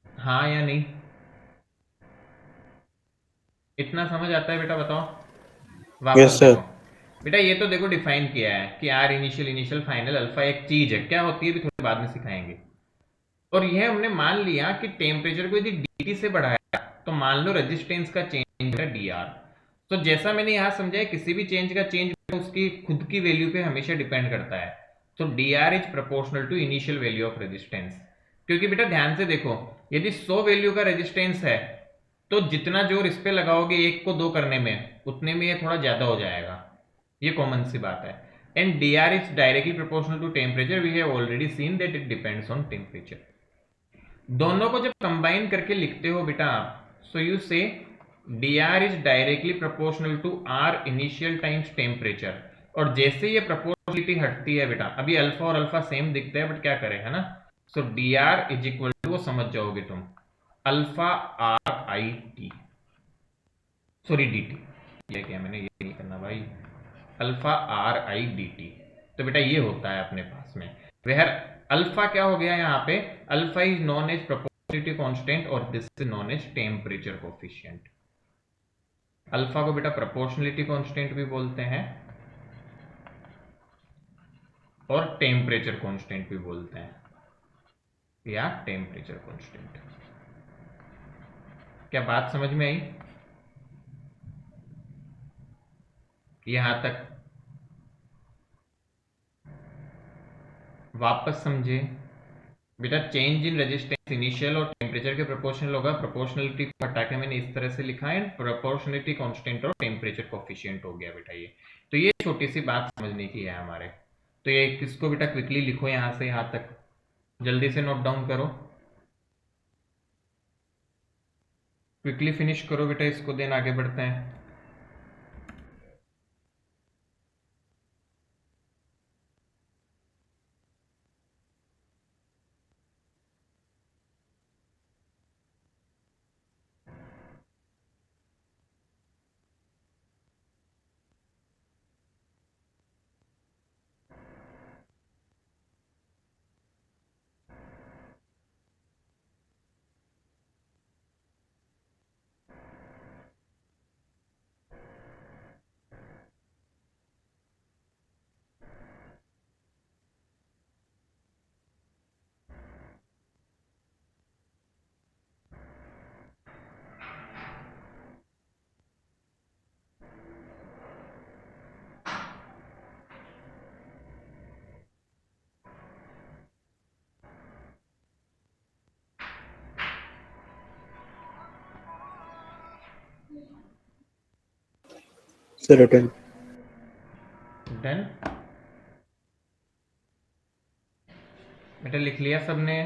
हाँ या नहीं? इतना समझ आता है बेटा, बताओ। वापस यस सर। देखो बेटा, ये तो देखो डिफाइन किया है कि R initial initial final alpha एक चीज है, क्या होती है भी थोड़ी बाद में सिखाएंगे। और यह हमने मान लिया कि टेम्परेचर को यदि dt से बढ़ाया तो मान लो रेजिस्टेंस का चेंज है dr। तो जैसा मैंने यहां समझाया, किसी भी चेंज का चेंज उसकी खुद की वैल्यू पे हमेशा डिपेंड करता है। तो dr is proportional to initial value of resistance, क्योंकि बेटा ध्यान से देखो, यदि 100 वैल्यू का रेजिस्टेंस है तो जितना जोर इस पे लगाओगे एक को 2 करने में, उतने में ये थोड़ा ज्यादा हो जाएगा, ये कॉमन सी बात है। And dr is directly proportional to temperature, we have already seen that it depends on temperature. दोनों को जब कंबाइन करके लिखते हो बेटा आप, so you say dr is directly proportional to r initial times temperature. और जैसे ये प्रोपोर्शनलिटी हटती है बेटा, अभी अल्फा और अल्फा सेम दिखते हैं बट क्या करें, है ना। सो dr इज इक्वल टू, वो समझ जाओगे तुम, alpha r i t, sorry dt, ये क्या मैंने ये नहीं करना भाई, अल्फा r i dt। तो बेटा ये होता है अपने पास में, वेयर अल्फा क्या हो गया यहाँ पे, alpha is known as proportionality constant और this is known as temperature coefficient. Alpha को बेटा प्रोपोर्शनलिटी कांस्टेंट भी बोलते हैं और टेम्परेचर कांस्टेंट भी बोलते हैं, या टेम्परेचर कांस्टेंट। क्या बात समझ में आई यहां तक? वापस समझे, बेटा चेंज इन रेजिस्टेंस इनिशियल और टेम्परेचर के प्रोपोर्शनल होगा। प्रोपोर्शनलिटी को हटा के मैंने इस तरह से लिखा है, प्रोपोर्शनलिटी कांस्टेंट और टेम्परेचर कोफिशिएंट हो गया बेटा ये। तो ये छोटी सी बात समझने की है हमारे। तो ये किसको बेटा क्विकली लिखो यहां से यहां तक, जल्दी से नोट डाउन करो, क्विकली फिनिश करो बेटा इसको, देन आगे बढ़ते हैं। Sir done. डन बेटा, लिख लिया सबने?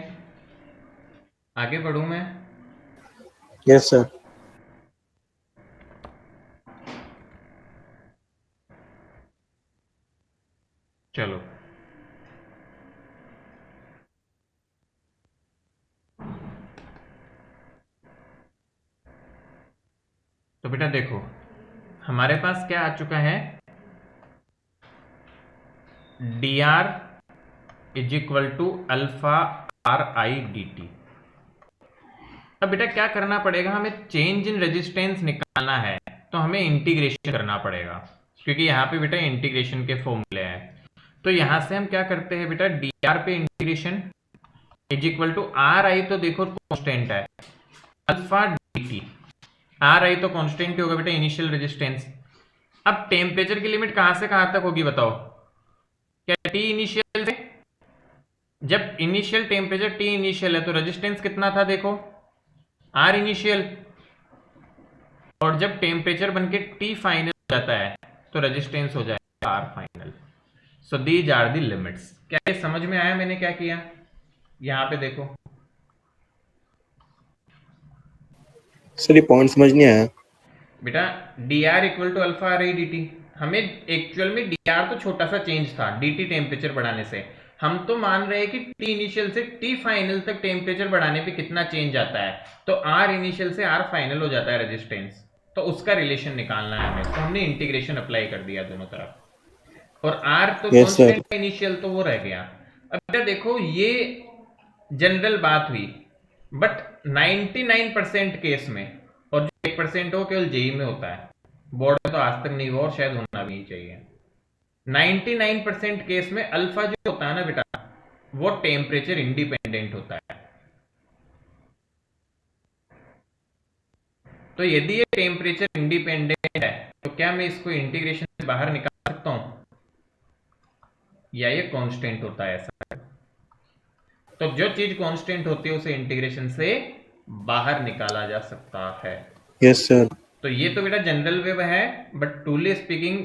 आगे बढ़ूं मैं? Yes sir. चलो तो बेटा देखो हमारे पास क्या आ चुका है, D R is equal to alpha R I D T. अब बेटा क्या करना पड़ेगा, हमें चेंज इन रेजिस्टेंस निकालना है तो हमें इंटीग्रेशन करना पड़ेगा, क्योंकि यहाँ पे बेटा इंटीग्रेशन के फॉर्मूले हैं। तो यहां से हम क्या करते हैं बेटा, डी आर पे integration is equal to R I, तो देखो कांस्टेंट है, alpha D T. R I तो कांस्टेंट होगा बेटा, इनिशियल रेजिस्टेंस। अब टेम्परेचर की लिमिट कहां से कहां तक होगी बताओ, क्या टी इनिशियल से? जब इनिशियल टेम्परेचर टी इनिशियल है तो रेजिस्टेंस कितना था देखो, आर इनिशियल। और जब टेम्परेचर बनके टी फाइनल हो जाता है तो रेजिस्टेंस हो जाएगा R final. So these are the limits. क्या ये समझ में आया मैंने क्या किया? यहां पे देखो सर ये पॉइंट समझ नहीं आया बेटा, D R equal to alpha R I D T. हमें एक्चुअल में डी आर तो छोटा सा चेंज था डी टी टेम्परेचर बढ़ाने से, हम तो मान रहे हैं कि टी इनिशियल से टी फाइनल तक टेम्परेचर बढ़ाने पे कितना चेंज आता है, तो आर इनिशियल से आर फाइनल हो जाता है रेजिस्टेंस, तो उसका रिलेशन निकालना है हमें। तो हमने इंटीग्रेशन अप्लाई कर दिया दोनों तरफ, और आर तो Yes, sir. कांस्टेंट इनिशियल तो वो रह गया। अब बेटा देखो ये जनरल बात हुई, बट 99% केस में, और जो 1% हो केवल जेई में होता है, बोर्ड में तो आज तक नहीं हुआ और शायद होना भी नहीं चाहिए। 99% केस में अल्फा जो होता है ना बेटा, वो टेम्परेचर इंडिपेंडेंट होता है। तो यदि ये टेम्परेचर इंडिपेंडेंट है तो क्या मैं इसको इंटीग्रेशन से बाहर निकाल सकता हूं, या ये कांस्टेंट होता है ऐसा? तो जो चीज कांस्टेंट होती है उसे इंटीग्रेशन से बाहर निकाला जा सकता है। Yes sir. तो ये तो बेटा जनरल वेव है, but truly speaking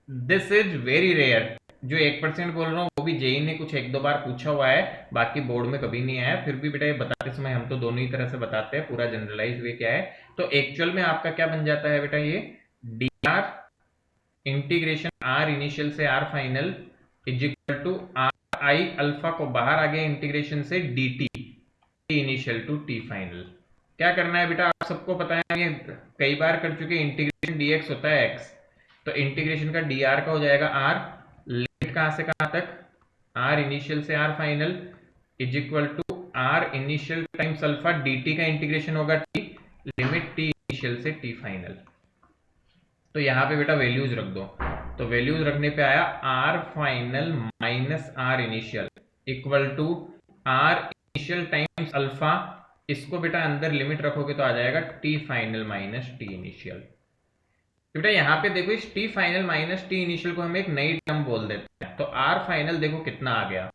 this is very rare. जो 1% बोल रहा हूँ वो भी जेई ने कुछ एक दो बार पूछा हुआ है, बाकी बोर्ड में कभी नहीं आया। फिर भी बेटा ये बताते समय हम तो दोनों ही तरह से बताते हैं, पूरा जनरलाइज वे क्या है। तो एक्चुअल में आपका क्या बन जाता है बेटा, ये D R integration R initial से R final is equal to R I alpha को बाहर आ गया इंटीग्रेशन से D T initial to T final. क्या करना है बेटा, आप सबको पता है, ये कई बार कर चुके, इंटीग्रेशन डीएक्स होता है एक्स, तो इंटीग्रेशन का डी आर का हो जाएगा आर, लिमिट कहां से कहां तक, आर इनिशियल से R final is equal to R initial times alpha D T का इंटीग्रेशन होगा टी, लिमिट टी इनिशियल से टी फाइनल। तो यहाँ पे बेटा वैल्यूज रख दो, तो वैल्यूज रखने पे आया R final minus R initial equal to R initial times alpha, इसको बेटा अंदर लिमिट रखोगे तो आ जाएगा T final minus T initial. तो बेटा यहाँ पे देखो इस T final minus T initial को हम एक नई टर्म बोल देते हैं, तो आर फाइनल देखो कितना आ गया,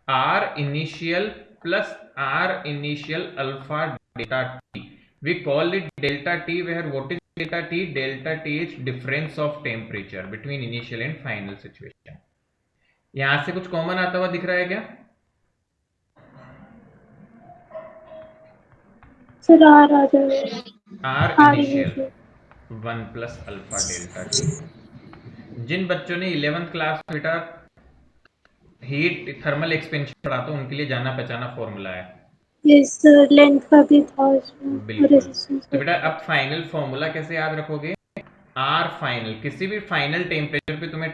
R initial plus R initial alpha delta T. We call it delta T, where what is delta T? Delta T is difference of temperature between initial and final situation. यहां से कुछ कॉमन आता हुआ दिख रहा है क्या? सर आर आ जाएगा। R are initial initial 1 plus alpha delta T. जिन बच्चों ने 11th क्लास में बेटा हीट थर्मल एक्सपेंशन पढ़ा तो उनके लिए जाना पहचाना फॉर्मूला है। यस लेंथ का भी था उसमें और बिल्कुल। रेजिस्टेंस तो बेटा अब फाइनल फॉर्मूला कैसे याद रखोगे? आर फाइनल, किसी भी फाइनल टेम्परेचर पे तुम्हें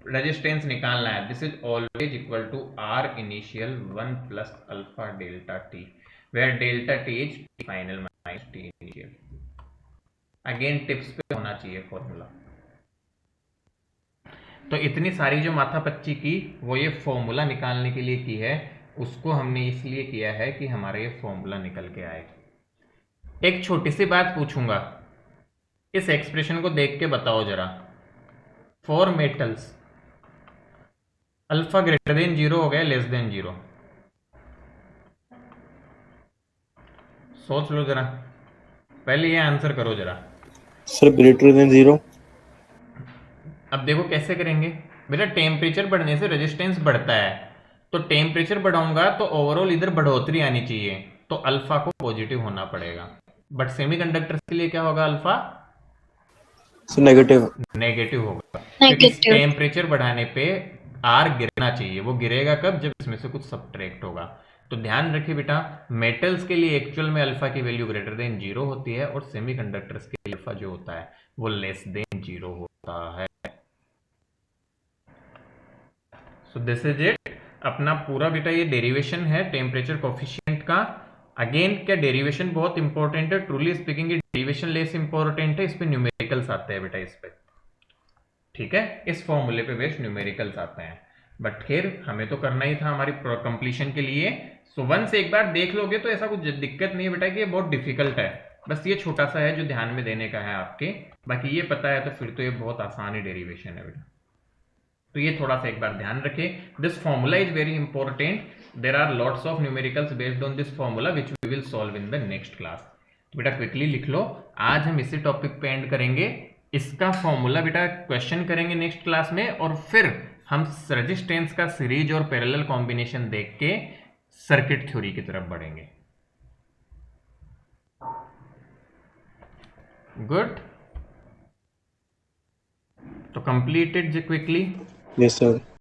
रेजिस्टेंस निकालना है, this is always equal to R initial 1 plus alpha delta T, where delta T is final minus T initial. Again tips पे होना चाहिए फॉर्मूला। तो इतनी सारी जो माथापच्ची की वो ये फॉर्मूला निकालने के लिए की है, उसको हमने इसलिए किया है कि हमारा ये फॉर्मूला निकल के आए। एक छोटी सी बात पूछूंगा, इस एक्सप्रेशन को देख के बताओ जरा, for metals alpha greater than 0 हो गया लेस देन 0? सोच लो जरा, पहले ये आंसर करो जरा। Sir greater than 0। अब देखो कैसे करेंगे बेटा, टेम्परेचर बढ़ने से रेजिस्टेंस बढ़ता है, तो टेम्परेचर बढ़ाऊंगा तो ओवरऑल इधर बढ़ोतरी आनी चाहिए, तो अल्फा को पॉजिटिव होना पड़ेगा। बट सेमीकंडक्टर्स के लिए क्या होगा? Alpha sir negative. नेगेटिव होगा, क्योंकि नेगेटिव। टेम्परेचर बढ़ाने पे आर गिरना चाहिए। वो गिरेगा कब? जब इसमें से कुछ सब्ट्रैक्ट होगा। तो ध्यान रखिए बेटा, मेटल्स के लिए एक्चुअल में अल्फा की वैल्यू ग्रेटर देन 0 होती है, और सेमीकंडक्टर्स के लिए अल्फा जो होता है वो लेस देन 0 होता है। सो दिस इज इट। अपना पूरा बेटा ये डेरिवेशन है टेम्परेचर कोफिशिएंट का। अगेन क्या डेरिवेशन बहुत इंपॉर्टेंट है? ट्रूली स्पीकिंग ये डेरिवेशन लेस इंपॉर्टेंट है, इस पे न्यूमेरिकल्स आते हैं बेटा, इस पे ठीक है, इस फॉर्मूले पे बेस्ट न्यूमेरिकल्स आते हैं। बट खैर हमें तो करना ही था हमारी कंप्लीशन के लिए। सो वन से एक बार देख लोगे तो ऐसा कुछ दिक्कत नहीं है बेटा कि ये बहुत डिफिकल्ट है, बस ये छोटा सा है जो ध्यान में देने का है आपके। बाकी ये पता है तो फिर तो ये बहुत आसान ही डेरिवेशन है बेटा, तो ये थोड़ा सा एक बार ध्यान रखें। This formula is very important, there are lots of numericals based on this formula which we will solve in the next class. तो बेटा क्विकली लिख लो, आज हम इसी टॉपिक पे एंड करेंगे। इसका फॉर्मूला बेटा क्वेश्चन करेंगे नेक्स्ट क्लास में, और फिर हम रेजिस्टेंस का सीरीज और पैरेलल कॉम्बिनेशन देख के सर्किट थ्योरी की तरफ बढ़ेंगे। गुड, तो कंप्लीटेड क्विकली। Yes sir.